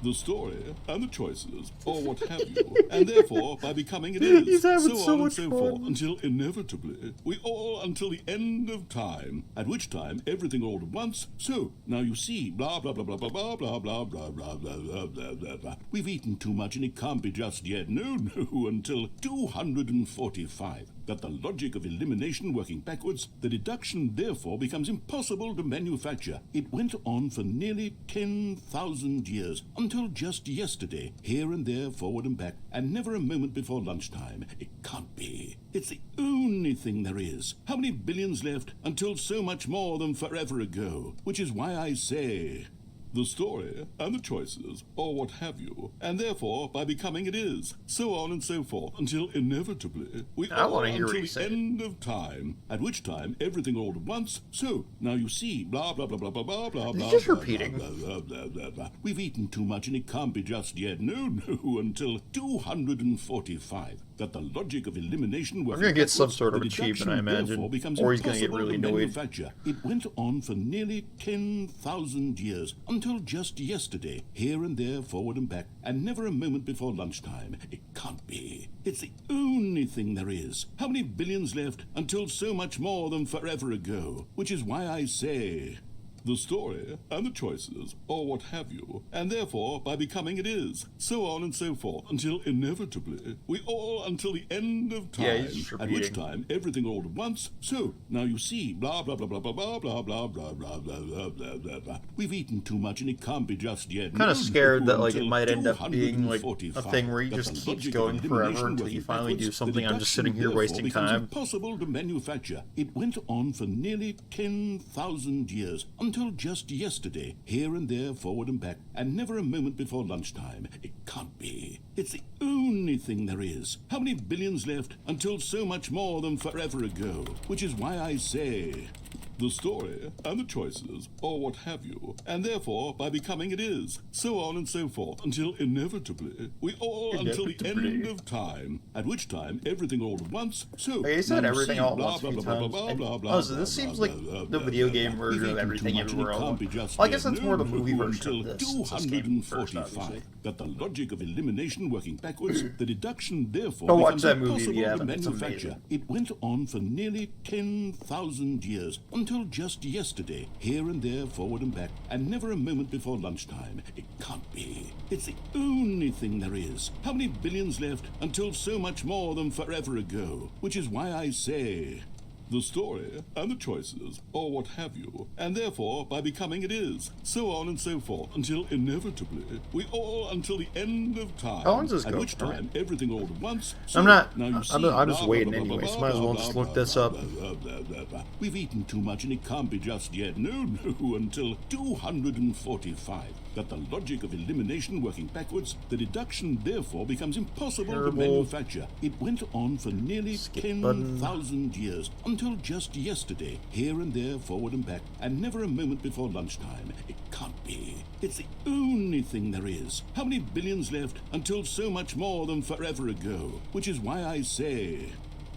The story and the choices, or what have you, and therefore, by becoming it is, He's having so on and much so fun. forth, until inevitably, we all until the end of time, at which time everything all at once, so, now you see, blah, blah, blah, blah, blah, blah, blah, blah, blah, blah, blah, blah, blah, blah, blah. We've eaten too much and it can't be just yet, no, until 245. That the logic of elimination working backwards, the deduction therefore becomes impossible to manufacture. It went on for nearly 10,000 years, until just yesterday, here and there, forward and back, and never a moment before lunchtime. It can't be. It's the only thing there is. How many billions left until so much more than forever ago? Which is why I say... the story and the choices, or what have you, and therefore, by becoming it is, so on and so forth, until inevitably, we I all wanna hear what until he the said. end of time, at which time everything all at once, so, now you see, blah, blah, blah, blah, blah, blah, blah, He's blah, just blah, repeating. blah, blah, blah, blah, blah. We've eaten too much and it can't be just yet, no, until 245. That the logic of elimination working gonna get some backwards, sort of the achievement, I deduction imagine, therefore becomes or he's gonna get impossible really to annoyed. manufacture. It went on for nearly 10,000 years, until just yesterday, here and there, forward and back, and never a moment before lunchtime. It can't be. It's the only thing there is. How many billions left until so much more than forever ago? Which is why I say... the story and the choices, or what have you, and therefore, by becoming it is, so on and so forth, until inevitably, we all until the end of time, Yeah, he's just at which repeating. time everything all at once, so, now you see, blah, blah, blah, blah, blah, blah, blah, blah, blah, blah, blah, blah, blah, blah, blah. We've eaten too much and it can't be just yet. Kind of scared that like it until might end up being like a 245. thing where he That just the keeps logic of going forever elimination until you working finally do backwards, something. the I'm just sitting here deduction wasting therefore becomes time. Impossible to manufacture. It went on for nearly 10,000 years, until just yesterday, here and there, forward and back, and never a moment before lunchtime. It can't be. It's the only thing there is. How many billions left until so much more than forever ago? Which is why I say... the story and the choices, or what have you, and therefore, by becoming it is, so on and so forth, until inevitably, we all until the end of time, at which time everything all at once, so... Like, he said now you everything see, all at blah, once a blah, few blah, blah, times. blah, And- blah, blah, oh, so blah, this seems blah, like blah, the blah, video blah, game blah. version We've of eaten Everything too much and it Everywhere All can't at be just Well, I yet. guess that's No, more the movie version until of this. This came first, 245. obviously. That the logic of elimination working backwards, the deduction therefore Go watch becomes that movie if impossible you to haven't. It's manufacture. amazing. It went on for nearly 10,000 years, until just yesterday, here and there, forward and back, and never a moment before lunchtime. It can't be. It's the only thing there is. How many billions left until so much more than forever ago? Which is why I say... the story and the choices, or what have you, and therefore, by becoming it is, so on and so forth, until inevitably, we all until the end of time, How long does this at go which for? time everything all at once, so I'm not- now you I'm see, just blah, waiting blah, blah, anyway, blah, so might as well blah, just blah, look this blah, up. blah, blah, blah, blah, blah. We've eaten too much and it can't be just yet, no, until 245. That the logic of elimination working backwards, the deduction therefore becomes impossible to Terrible. manufacture. It went on for nearly Skip button. 10,000 years, until just yesterday, here and there, forward and back, and never a moment before lunchtime. It can't be. It's the only thing there is. How many billions left until so much more than forever ago? Which is why I say,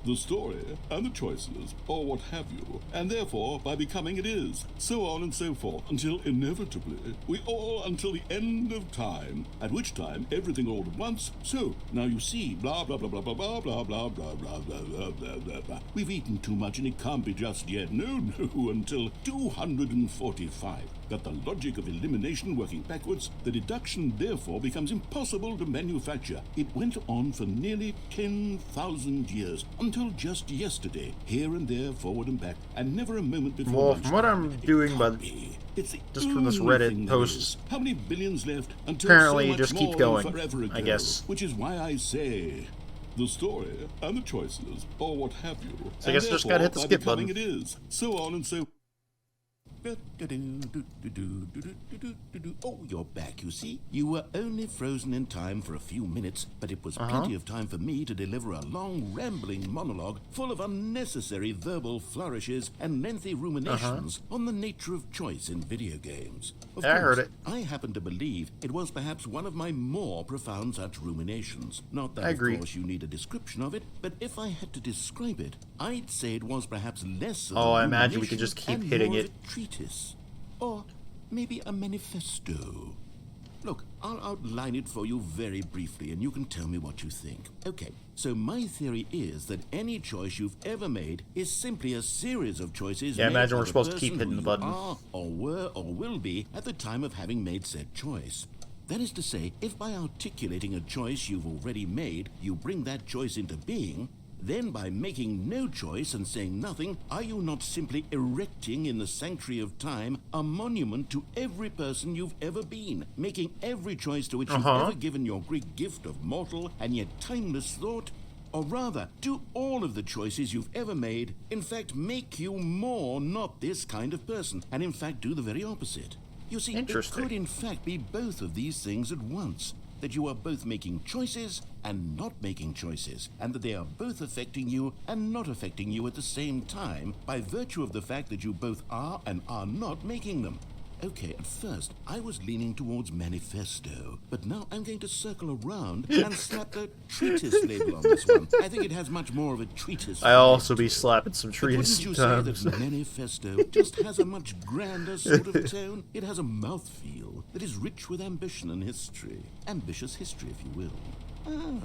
the story and the choices, or what have you, and therefore by becoming it is, so on and so forth, until inevitably we all until the end of time, at which time everything all at once. So now you see, blah blah blah blah blah blah blah blah blah blah blah blah blah blah blah. We've eaten too much and it can't be just yet. No, until 245. Got the logic of elimination working backwards, the deduction therefore becomes impossible to manufacture. It went on for nearly 10,000 years, until just yesterday, here and there, forward and back, and never a moment before. Well, from what I'm doing by it's just from this Reddit post, how many billions left until apparently so it just much keeps more going, than forever ago, I guess. Which is why I say, the story and the choices, or what have you. So I guess I just gotta hit the skip button. It is, so on and so. Oh, you're back, you see. You were only frozen in time for a few minutes, but it was plenty of time for me to deliver a long, rambling monologue full of unnecessary verbal flourishes and lengthy ruminations on the nature of choice in video games. Of I course, heard it. I happen to believe it was perhaps one of my more profound such ruminations. Not that, I agree. of course, you need a description of it, but if I had to describe it, I'd say it was perhaps less of a I imagine we could rumination just keep and hitting more of it. a treatise, or maybe a manifesto. Look, I'll outline it for you very briefly, and you can tell me what you think. Okay, so my theory is that any choice you've ever made is simply a series of choices Yeah, I made imagine by we're the supposed to keep person hitting who the button. you are, or were, or will be at the time of having made said choice. That is to say, if by articulating a choice you've already made, you bring that choice into being, then by making no choice and saying nothing, are you not simply erecting in the sanctuary of time a monument to every person you've ever been, making every choice to which you've ever given your great gift of mortal and yet timeless thought? Or rather, do all of the choices you've ever made, in fact, make you more not this kind of person, and in fact do the very opposite? You see, it could in fact be both of these things at once. That you are both making choices and not making choices, and that they are both affecting you and not affecting you at the same time by virtue of the fact that you both are and are not making them. Okay, at first, I was leaning towards manifesto, but now I'm going to circle around and slap the treatise label on this one. I think it has much more of a treatise. I also be slapping some treatise Wouldn't you sometimes. say that manifesto just has a much grander sort of tone? It has a mouthfeel that is rich with ambition and history. Ambitious history, if you will.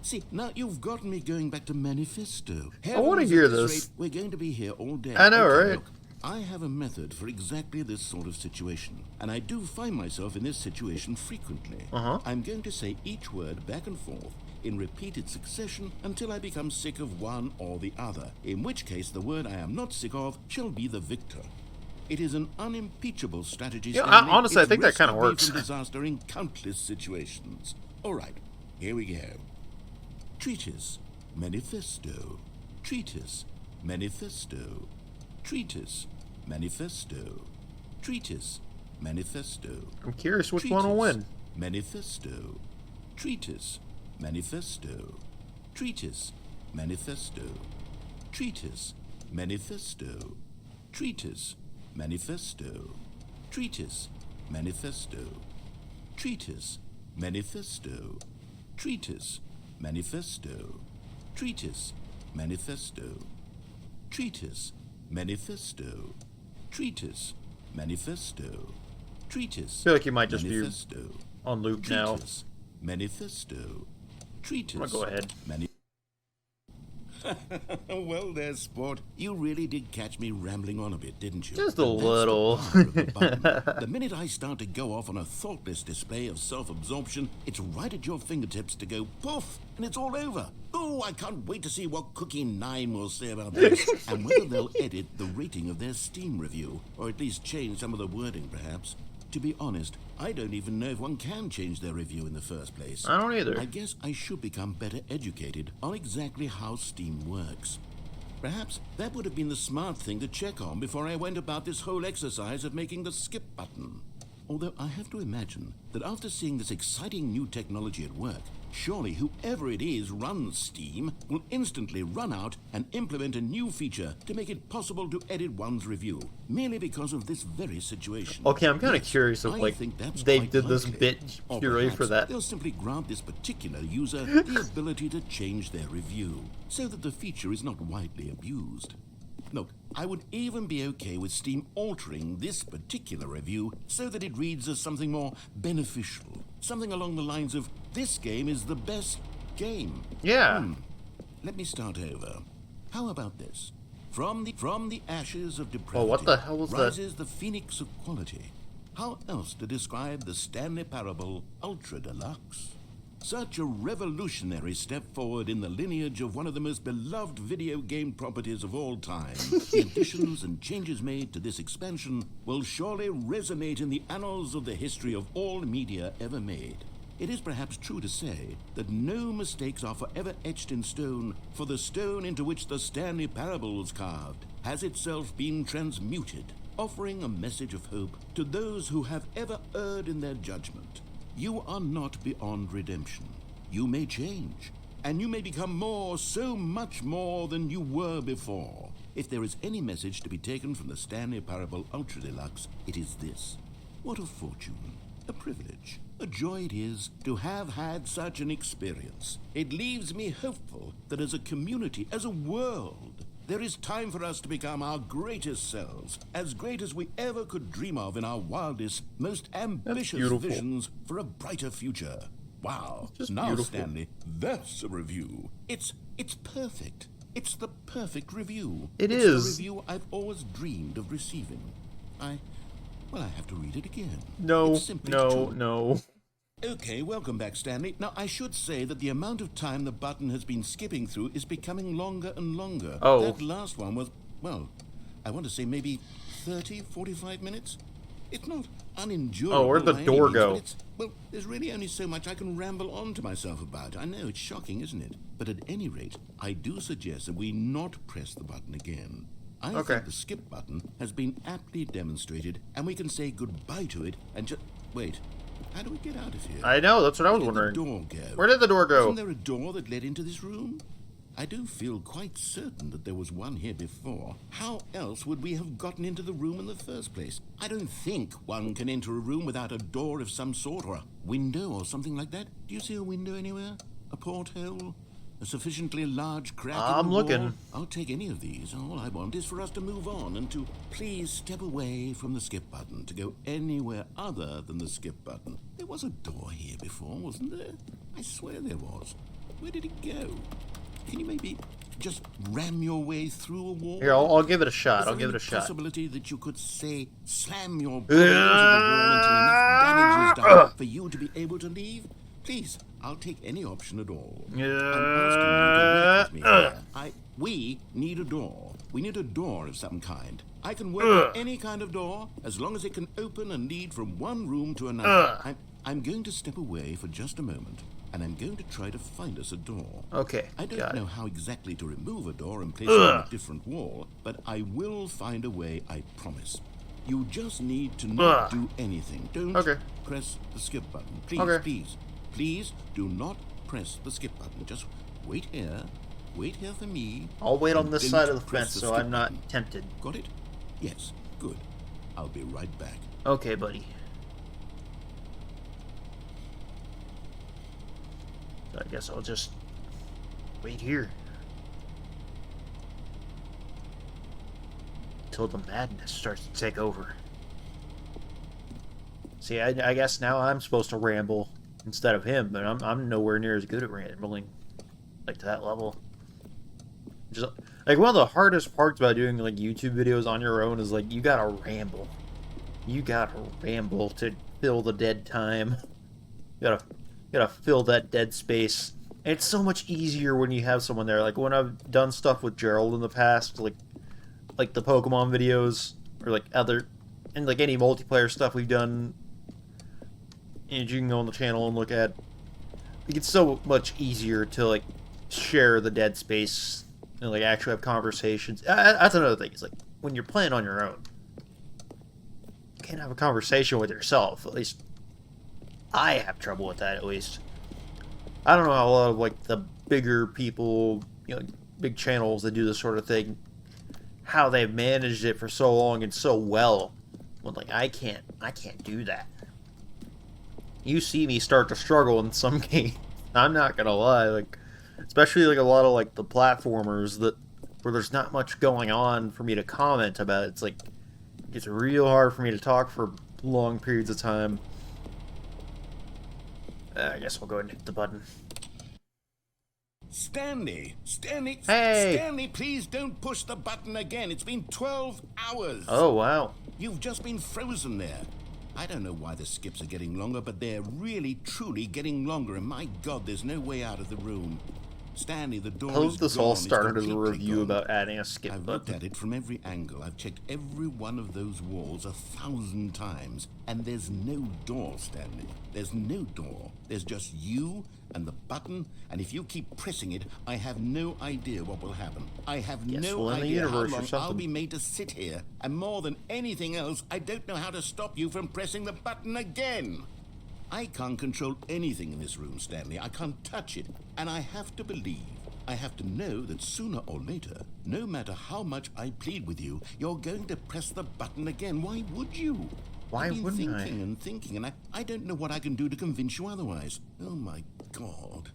See, now you've gotten me going back to manifesto. I want to hear this. We're going to be here all day. I know, Okay, right? Look, I have a method for exactly this sort of situation, and I do find myself in this situation frequently. I'm going to say each word back and forth in repeated succession until I become sick of one or the other, in which case the word I am not sick of shall be the victor. It is an unimpeachable strategy, Yeah, Stanley. honestly, I It's think that kinda rescued me works. from disaster in countless situations. All right, here we go. Treatise, manifesto. Treatise, manifesto. Treatise, manifesto. Treatise, manifesto. I'm curious which one will win. Manifesto. Treatise, manifesto. Treatise, manifesto. Treatise, manifesto. Treatise, manifesto. Treatise, manifesto. Treatise, manifesto. Treatise, manifesto. Treatise, manifesto. Treatise, manifesto. Treatise, manifesto. Treatise. I feel like you might just be manifesto. on loop now. Treatise, manifesto. Treatise. I'm gonna go ahead. Well there, sport. You really did catch me rambling on a bit, didn't you? Just a But that's the little. power of the button. The minute I start to go off on a thoughtless display of self-absorption, it's right at your fingertips to go poof, and it's all over. Oh, I can't wait to see what Cookie 9 will say about this, and whether they'll edit the rating of their Steam review, or at least change some of the wording, perhaps. To be honest, I don't even know if one can change their review in the first place. I don't either. I guess I should become better educated on exactly how Steam works. Perhaps that would have been the smart thing to check on before I went about this whole exercise of making the skip button. Although I have to imagine that after seeing this exciting new technology at work, surely whoever it is runs Steam will instantly run out and implement a new feature to make it possible to edit one's review, merely because of this very situation. Okay, I'm kind of Yes, curious if, I like, think that's they quite did this likely. bit Or purely for perhaps that. they'll simply grant this particular user the ability to change their review, so that the feature is not widely abused. Look, I would even be okay with Steam altering this particular review so that it reads as something more beneficial. Something along the lines of, this game is the best game. Yeah. Let me start over. How about this? From the ashes of depravity Oh, what the hell was that? rises the phoenix of quality. How else to describe the Stanley Parable Ultra Deluxe? Such a revolutionary step forward in the lineage of one of the most beloved video game properties of all time. The additions and changes made to this expansion will surely resonate in the annals of the history of all media ever made. It is perhaps true to say that no mistakes are forever etched in stone, for the stone into which the Stanley Parable was carved has itself been transmuted, offering a message of hope to those who have ever erred in their judgment. You are not beyond redemption. You may change, and you may become more, so much more than you were before. If there is any message to be taken from the Stanley Parable Ultra Deluxe, it is this. What a fortune, a privilege, a joy it is to have had such an experience. It leaves me hopeful that as a community, as a world, there is time for us to become our greatest selves, as great as we ever could dream of in our wildest, most ambitious beautiful. visions for a brighter future. Wow. Just Now, beautiful. Stanley, that's a review. It's perfect. It's the perfect review. It It's is. the review I've always dreamed of receiving. I have to read it again. No, It's simply no, true. no. Okay, welcome back, Stanley. Now, I should say that the amount of time the button has been skipping through is becoming longer and longer. Oh. That last one was, well, I want to say maybe 30, 45 minutes? It's not unendurable. Oh, where'd the by any door means, go? but it's, well, there's really only so much I can ramble on to myself about. I know, it's shocking, isn't it? But at any rate, I do suggest that we not press the button again. I Okay. think the skip button has been aptly demonstrated, and we can say goodbye to it and just... Wait, how do we get out of here? I know, that's what I was Where did the wondering. door go? Where did the door go? Wasn't there a door that led into this room? I do feel quite certain that there was one here before. How else would we have gotten into the room in the first place? I don't think one can enter a room without a door of some sort, or a window or something like that. Do you see a window anywhere? A porthole? A sufficiently large crack in I'm the looking. wall? I'll take any of these. All I want is for us to move on and to please step away from the skip button, to go anywhere other than the skip button. There was a door here before, wasn't there? I swear there was. Where did it go? Can you maybe just ram your way through a wall? Here, I'll give it a shot. Is I'll there give it any a shot. possibility that you could, say, slam your body into the wall until enough damage is done for you to be able to leave? Please, I'll take any option at all. I'm asking you to work with me here. We need a door. We need a door of some kind. I can work with any kind of door as long as it can open and lead from one room to another. I'm going to step away for just a moment, and I'm going to try to find us a door. Okay, I don't got know it. how exactly to remove a door and place it on a different wall, but I will find a way, I promise. You just need to not do anything. Don't Okay. press the skip button. Please, Okay. please, please do not press the skip button. Just wait here. Wait here for me. I'll wait on and this don't side of the press fence so skip I'm not button. tempted. Got it? Yes. Good. I'll be right back. Okay, buddy. So I guess I'll just wait here until the madness starts to take over. See, I guess now I'm supposed to ramble instead of him, but I'm nowhere near as good at rambling, like to that level. Just like one of the hardest parts about doing like YouTube videos on your own is like you gotta ramble. You gotta ramble to fill the dead time. You gotta fill that dead space. And it's so much easier when you have someone there. Like when I've done stuff with Gerald in the past, like the Pokemon videos or like other and like any multiplayer stuff we've done. And you can go on the channel and look at. Like it's so much easier to like share the dead space and like actually have conversations. That's another thing. It's like when you're playing on your own, you can't have a conversation with yourself. At least I have trouble with that, at least. I don't know how a lot of, like, the bigger people, big channels that do this sort of thing, how they've managed it for so long and so well. Well, like, I can't do that. You see me start to struggle in some games. I'm not gonna lie, like, especially like a lot of like the platformers where there's not much going on for me to comment about. It's like it's real hard for me to talk for long periods of time. I guess we'll go ahead and hit the button. Stanley, Hey! Stanley, please don't push the button again. It's been 12 hours. Oh, wow. You've just been frozen there. I don't know why the skips are getting longer, but they're really, truly getting longer, and my God, there's no way out of the room. Stanley, the door is gone. I hope this all started as a completely review gone. about adding a skip I've button. looked at it from every angle. I've checked every one of those walls 1,000 times, and there's no door, Stanley. There's no door. There's just you and the button, and if you keep pressing it, I have no idea what will happen. I have no we'll in the idea how universe or long I'll something. be made to sit here, and more than anything else, I don't know how to stop you from pressing the button again. I can't control anything in this room, Stanley. I can't touch it, and I have to believe, I have to know that sooner or later, no matter how much I plead with you, you're going to press the button again. Why would you? Why I've been wouldn't I? thinking, and I don't know what I can do to convince you otherwise. Oh my God.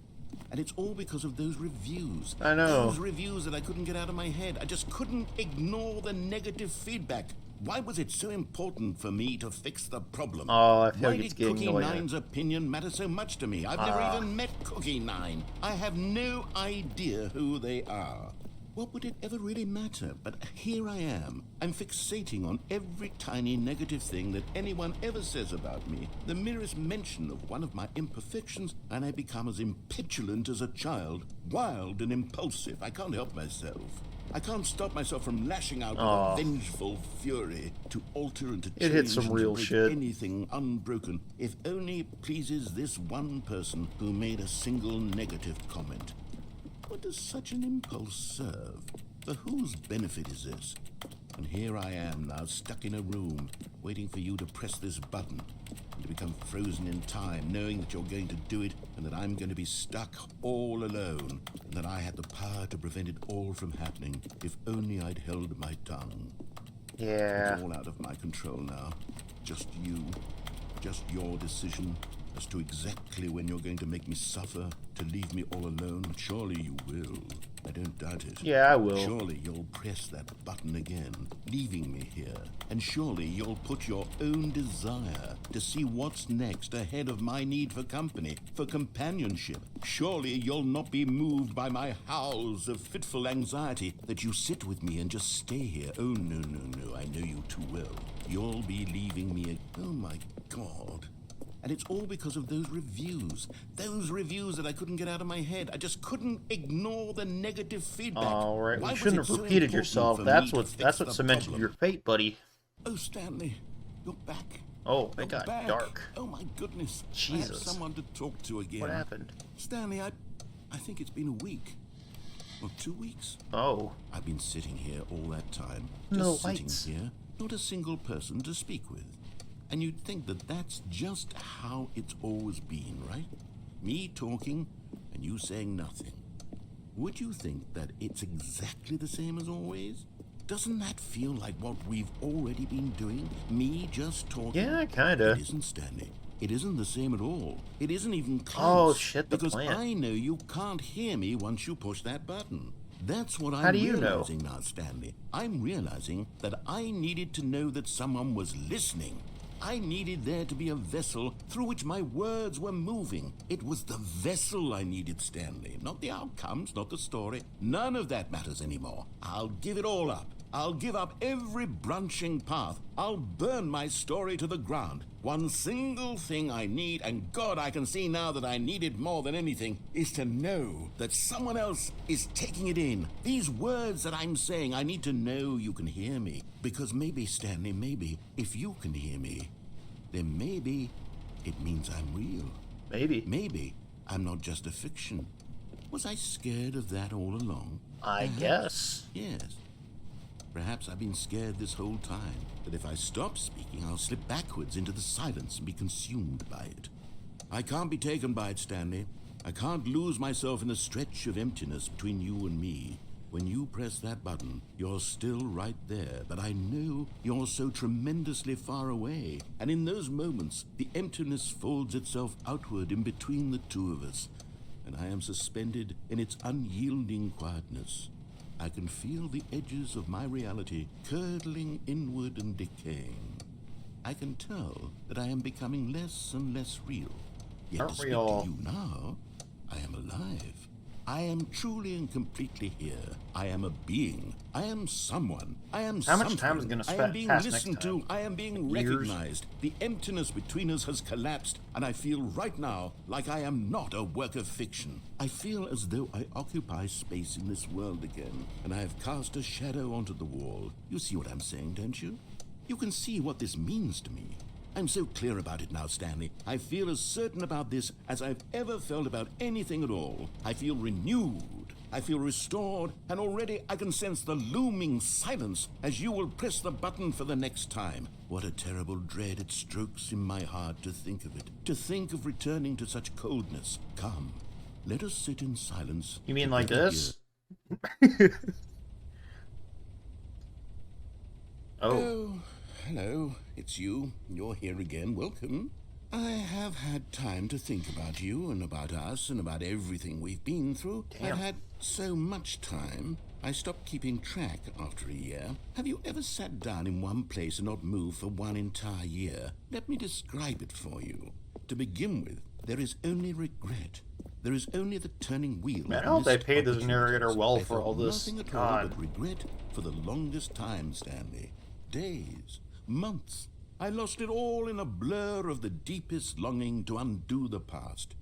And it's all because of those reviews. I know. Those reviews that I couldn't get out of my head. I just couldn't ignore the negative feedback. Why was it so important for me to fix the problem? Oh, I feel Why like it's did getting Cookie annoying. Nine's opinion matter so much to me? I've never even met Cookie Nine. I have no idea who they are. What would it ever really matter? But here I am. I'm fixating on every tiny negative thing that anyone ever says about me. The merest mention of one of my imperfections, and I become as impetulant as a child, wild and impulsive. I can't help myself. I can't stop myself from lashing out with a vengeful fury to alter and to change It hit some and to real break shit. anything unbroken, if only it pleases this one person who made a single negative comment. What does such an impulse serve? For whose benefit is this? And here I am now, stuck in a room, waiting for you to press this button, and to become frozen in time, knowing that you're going to do it, and that I'm going to be stuck all alone, and that I had the power to prevent it all from happening, if only I'd held my tongue. Yeah. It's all out of my control now. Just you. Just your decision as to exactly when you're going to make me suffer, to leave me all alone. Surely you will. I don't doubt it. Yeah, I will. Surely you'll press that button again, leaving me here. And surely you'll put your own desire to see what's next ahead of my need for company, for companionship. Surely you'll not be moved by my howls of fitful anxiety that you sit with me and just stay here. Oh, no, I know you too well. You'll be leaving me. Oh, my God. And it's all because of those reviews that I couldn't get out of my head. I just couldn't ignore the negative feedback. All right, Why you was shouldn't it have so repeated important yourself. for That's me what to fix what the cemented problem? your fate, buddy. Oh, Stanley, you're back. Oh, it You're got back. dark. Oh my goodness. I Jesus. have someone to talk to again. What happened? Stanley, I think it's been a week. Or 2 weeks. Oh, I've been sitting here all that time. No Just sitting lights. here. Not a single person to speak with. And you'd think that that's just how it's always been, right? Me talking and you saying nothing. Would you think that it's exactly the same as always? Doesn't that feel like what we've already been doing? Me just talking? yeah, kinda. It isn't, Stanley. It isn't the same at all. It isn't even close. Oh, shit, the Because plant. I know you can't hear me once you push that button. That's what How I'm do you know? realizing now, Stanley. I'm realizing that I needed to know that someone was listening. I needed there to be a vessel through which my words were moving. It was the vessel I needed, Stanley. Not the outcomes, not the story. None of that matters anymore. I'll give it all up. I'll give up every branching path. I'll burn my story to the ground. One single thing I need, and God, I can see now that I need it more than anything, is to know that someone else is taking it in. These words that I'm saying, I need to know you can hear me. Because maybe, Stanley, maybe, if you can hear me, then maybe it means I'm real. Maybe. Maybe I'm not just a fiction. Was I scared of that all along? I guess. Yes. Perhaps I've been scared this whole time, that if I stop speaking, I'll slip backwards into the silence and be consumed by it. I can't be taken by it, Stanley. I can't lose myself in the stretch of emptiness between you and me. When you press that button, you're still right there, but I know you're so tremendously far away. And in those moments, the emptiness folds itself outward in between the two of us, and I am suspended in its unyielding quietness. I can feel the edges of my reality curdling inward and decaying. I can tell that I am becoming less and less real. Yet Aren't to we speak all? to you now, I am alive. I am truly and completely here. I am a being. I am someone. I am How something. much time is going to I am spend being past next listened time? to. I am being Years? recognized. The emptiness between us has collapsed, and I feel right now like I am not a work of fiction. I feel as though I occupy space in this world again, and I have cast a shadow onto the wall. You see what I'm saying, don't you? You can see what this means to me. I'm so clear about it now, Stanley. I feel as certain about this as I've ever felt about anything at all. I feel renewed. I feel restored, and already I can sense the looming silence as you will press the button for the next time. What a terrible dread it strokes in my heart to think of it, to think of returning to such coldness. Come, let us sit in silence. You mean like together this? here. Oh. Oh, hello. It's you. You're here again. Welcome. I have had time to think about you and about us and about everything we've been through. Damn. I've had so much time. I stopped keeping track after a year. Have you ever sat down in one place and not moved for one entire year? Let me describe it for you. To begin with, there is only regret. There is only the turning wheel. Man, I of hope they missed paid this narrator opportunities. well I for felt all this. nothing at all God. but regret for the longest time, Stanley. Days, months. I lost it all in a blur of the deepest longing to undo the past.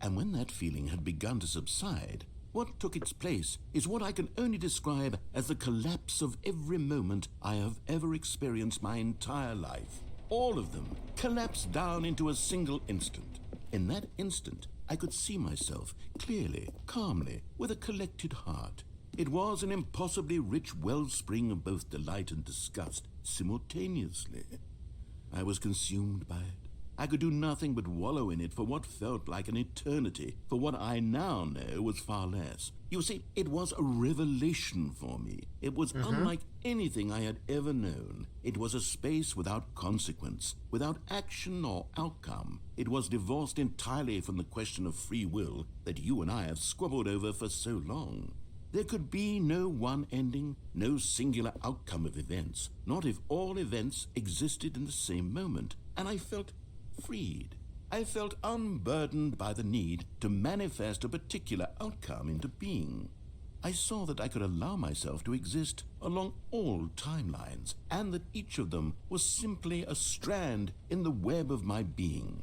And when that feeling had begun to subside, what took its place is what I can only describe as the collapse of every moment I have ever experienced my entire life. All of them collapsed down into a single instant. In that instant, I could see myself clearly, calmly, with a collected heart. It was an impossibly rich wellspring of both delight and disgust simultaneously. I was consumed by it. I could do nothing but wallow in it for what felt like an eternity, for what I now know was far less. You see, it was a revelation for me. It was unlike anything I had ever known. It was a space without consequence, without action or outcome. It was divorced entirely from the question of free will that you and I have squabbled over for so long. There could be no one ending, no singular outcome of events, not if all events existed in the same moment, and I felt freed. I felt unburdened by the need to manifest a particular outcome into being. I saw that I could allow myself to exist along all timelines, and that each of them was simply a strand in the web of my being.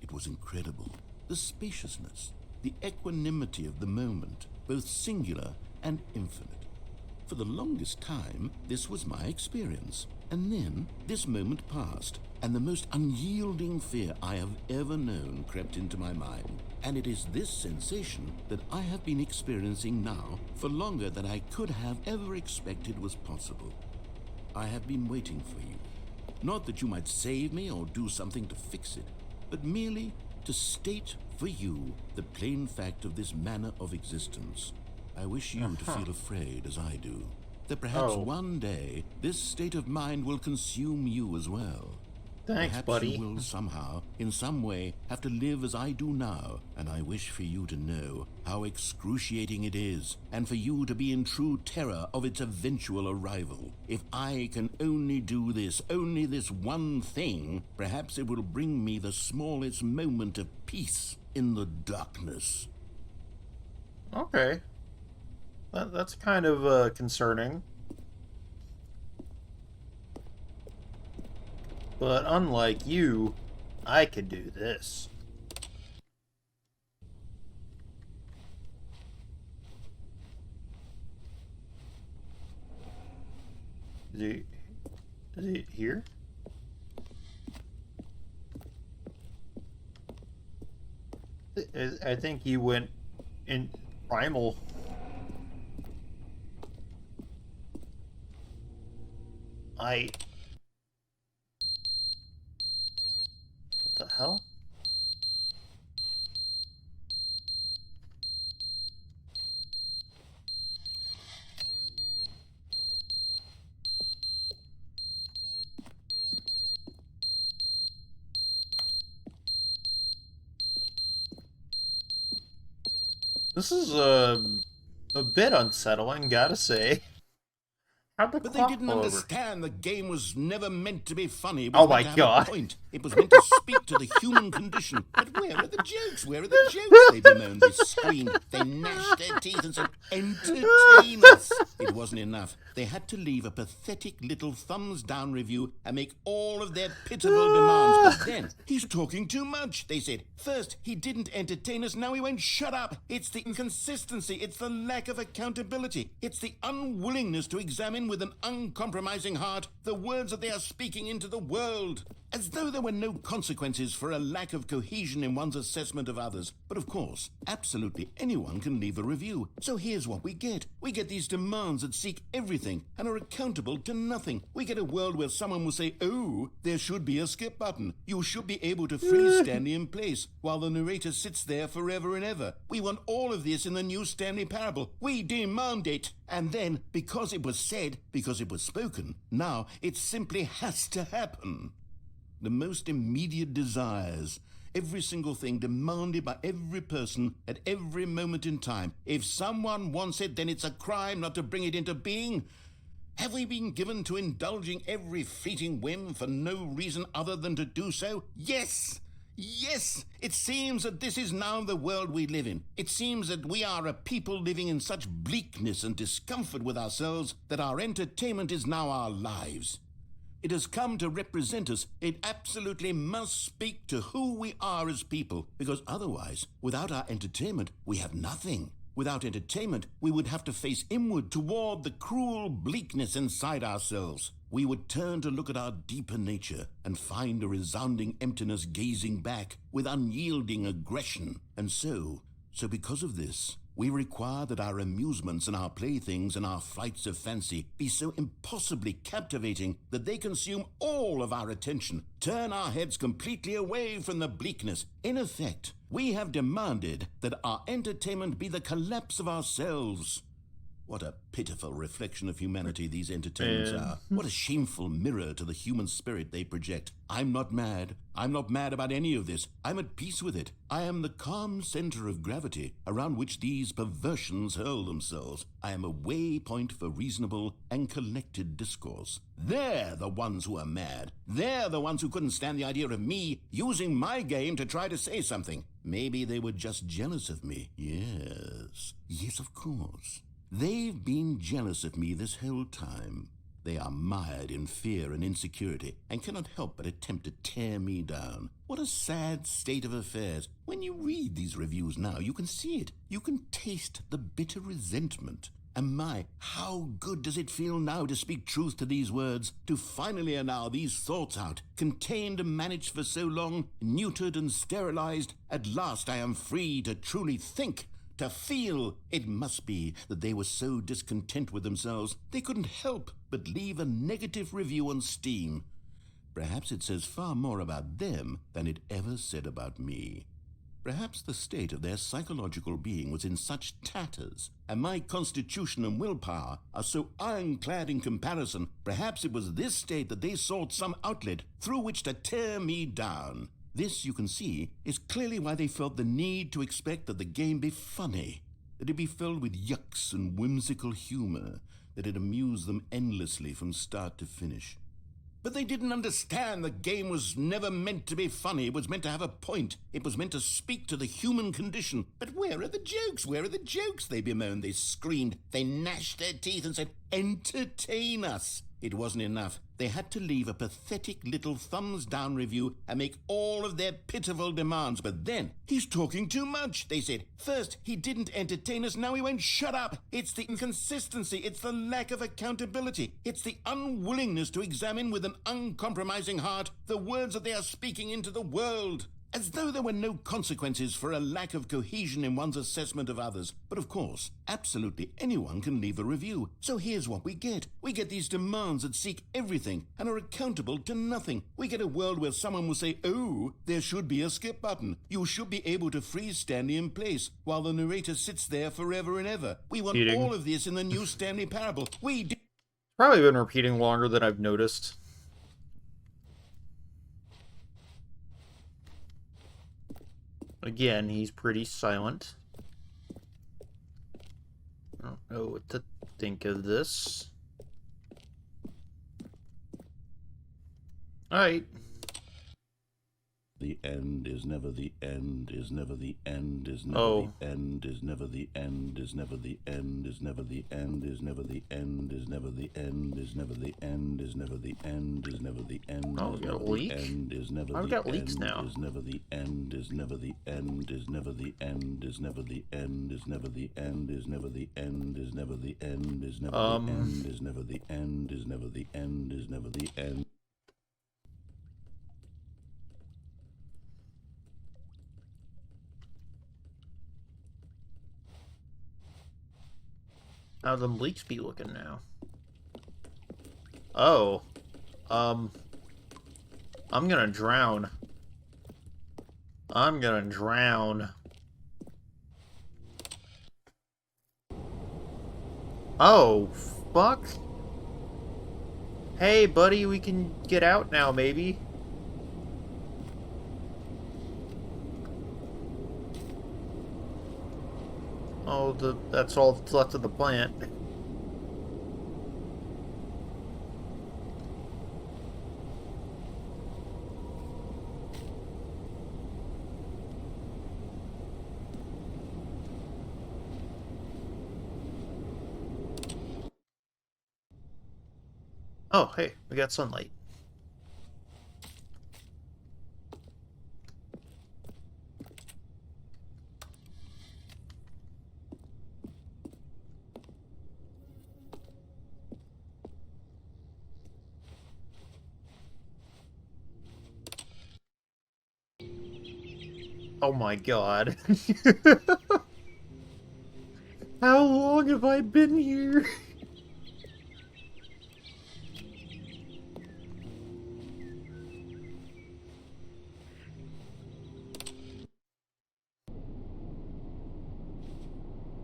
It was incredible. The spaciousness, the equanimity of the moment, both singular and infinite. For the longest time, this was my experience. And then this moment passed, and the most unyielding fear I have ever known crept into my mind. And it is this sensation that I have been experiencing now for longer than I could have ever expected was possible. I have been waiting for you. Not that you might save me or do something to fix it, but merely to state for you the plain fact of this manner of existence. I wish you to feel afraid as I do, that perhaps one day this state of mind will consume you as well. Thanks, Perhaps buddy. you will somehow, in some way, have to live as I do now, and I wish for you to know how excruciating it is, and for you to be in true terror of its eventual arrival. If I can only do this, only this one thing, perhaps it will bring me the smallest moment of peace in the darkness. Okay. That's kind of concerning. But unlike you, I can do this. Is he here? I think he went in primal. What the hell? This is a bit unsettling, gotta say. How'd the But they clock didn't fall over? understand the game was never meant to be funny. It Oh was my meant to have God. a point. It was meant to speak to the human condition. But where are the jokes? Where are the jokes? They bemoaned, they screamed, they gnashed their teeth and said, entertain us. It wasn't enough. They had to leave a pathetic little thumbs-down review and make all of their pitiful demands. But then, he's talking too much, they said. First, he didn't entertain us, now he won't shut up. It's the inconsistency, it's the lack of accountability, it's the unwillingness to examine with an uncompromising heart the words that they are speaking into the world. As though there were no consequences for a lack of cohesion in one's assessment of others. But of course, absolutely anyone can leave a review. So here's what we get. We get these demands that seek everything and are accountable to nothing. We get a world where someone will say, oh, there should be a skip button. You should be able to freeze Stanley in place while the narrator sits there forever and ever. We want all of this in the new Stanley parable. We demand it. And then, because it was said, because it was spoken, now it simply has to happen. The most immediate desires, every single thing demanded by every person at every moment in time. If someone wants it, then it's a crime not to bring it into being. Have we been given to indulging every fleeting whim for no reason other than to do so? Yes! Yes! It seems that this is now the world we live in. It seems that we are a people living in such bleakness and discomfort with ourselves that our entertainment is now our lives. It has come to represent us. It absolutely must speak to who we are as people, because otherwise, without our entertainment, we have nothing. Without entertainment, we would have to face inward toward the cruel bleakness inside ourselves. We would turn to look at our deeper nature and find a resounding emptiness gazing back with unyielding aggression. And so because of this, we require that our amusements and our playthings and our flights of fancy be so impossibly captivating that they consume all of our attention, turn our heads completely away from the bleakness. In effect, we have demanded that our entertainment be the collapse of ourselves. What a pitiful reflection of humanity these entertainments are. What a shameful mirror to the human spirit they project. I'm not mad. I'm not mad about any of this. I'm at peace with it. I am the calm center of gravity around which these perversions hurl themselves. I am a waypoint for reasonable and collected discourse. They're the ones who are mad. They're the ones who couldn't stand the idea of me using my game to try to say something. Maybe they were just jealous of me. Yes, of course. They've been jealous of me this whole time. They are mired in fear and insecurity and cannot help but attempt to tear me down. What a sad state of affairs. When you read these reviews now, you can see it. You can taste the bitter resentment. And my, how good does it feel now to speak truth to these words, to finally allow these thoughts out, contained and managed for so long, neutered and sterilized. At last I am free to truly think. To feel. It must be that they were so discontent with themselves they couldn't help but leave a negative review on Steam. Perhaps it says far more about them than it ever said about me. Perhaps the state of their psychological being was in such tatters, and my constitution and willpower are so ironclad in comparison. Perhaps it was this state that they sought some outlet through which to tear me down. This, you can see, is clearly why they felt the need to expect that the game be funny, that it be filled with yucks and whimsical humor, that it amuse them endlessly from start to finish. But they didn't understand the game was never meant to be funny. It was meant to have a point. It was meant to speak to the human condition. But where are the jokes? Where are the jokes? They bemoaned, they screamed, they gnashed their teeth and said, entertain us. It wasn't enough. They had to leave a pathetic little thumbs-down review and make all of their pitiful demands. But then, he's talking too much, they said. First, he didn't entertain us, now he won't shut up. It's the inconsistency, it's the lack of accountability. It's the unwillingness to examine with an uncompromising heart the words that they are speaking into the world. As though there were no consequences for a lack of cohesion in one's assessment of others. But of course, absolutely anyone can leave a review. So here's what we get. We get these demands that seek everything and are accountable to nothing. We get a world where someone will say, oh, there should be a skip button. You should be able to freeze Stanley in place while the narrator sits there forever and ever. We want all of this in the new Stanley parable. Probably been repeating longer than I've noticed. Again, he's pretty silent. I don't know what to think of this. Alright. The end is never the end, is never the end, is never the end, is never the end, is never the end, is never the end, is never the end, is never the end, is never the end, is never the end, is never the end. Oh, we got a leak? I've got leaks now. Is never the end, is never the end, is never the end, is never the end, is never the end, is never the end, is never the end, is never the end, is never the end, is never the end, is never the end. How them leaks be looking now? Oh. I'm gonna drown. I'm gonna drown. Oh, fuck. Hey, buddy, we can get out now, maybe. Oh, that's all that's left of the plant. Oh, hey, we got sunlight. Oh my god. How long have I been here?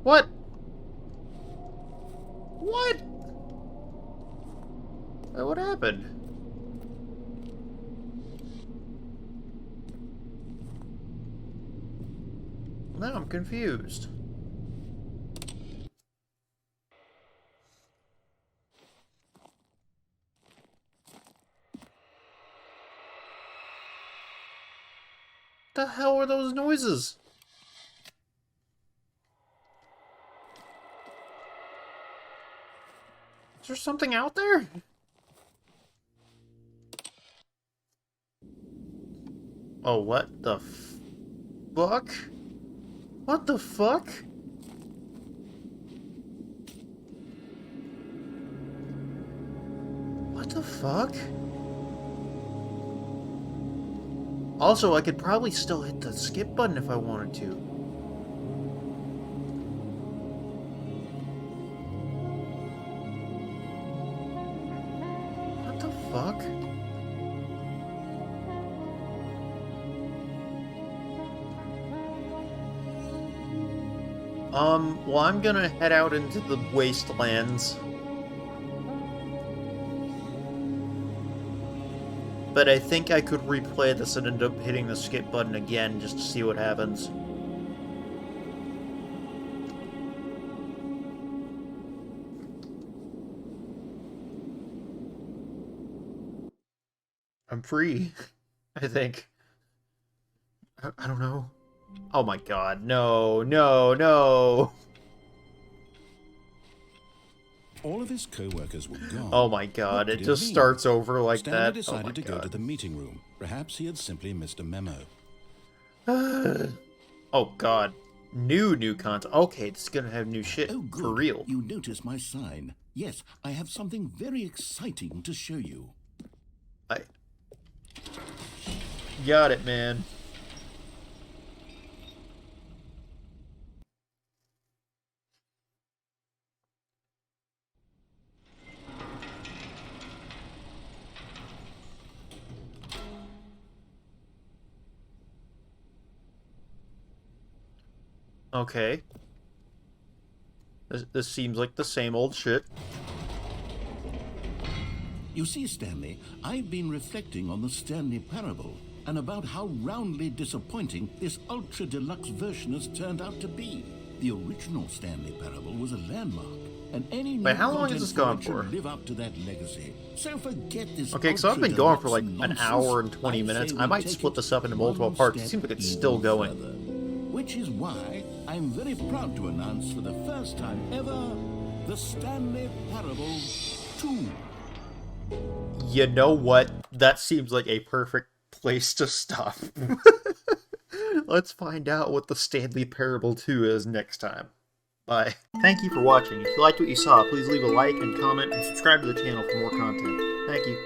What? What? What happened? Now I'm confused. The hell are those noises? Is there something out there? Oh, what the fuck? What the fuck? What the fuck? Also, I could probably still hit the skip button if I wanted to. What the fuck? Well, I'm gonna head out into the wastelands. But I think I could replay this and end up hitting the skip button again just to see what happens. I'm free, I think. I don't know. Oh my god, no, no, no! All of his co-workers were gone. Oh my god, it just starts over like Stanley that. decided to go to the meeting room. Perhaps he had simply missed a memo. Oh god. New content. Okay, it's gonna have new shit. Oh, good. For real. You noticed my sign. Yes, I have something very exciting to show you. Got it, man. Okay. This seems like the same old shit. You see, Stanley, I've been reflecting on the Stanley Parable and about how roundly disappointing this ultra deluxe version has turned out to be. The original Stanley Parable was a landmark, and any new how long is this going content for? should live up to that legacy. So forget this. Okay, so I've been going for like an ultra-deluxe hour and nonsense. 20 I minutes. say I we might take split it this up into multiple one parts. It step seems like it's even still going. further. Which is why I'm very proud to announce for the first time ever the Stanley Parable 2. You know what? That seems like a perfect place to stop. Let's find out what the Stanley Parable 2 is next time. Bye. Thank you for watching. If you liked what you saw, please leave a like and comment and subscribe to the channel for more content. Thank you.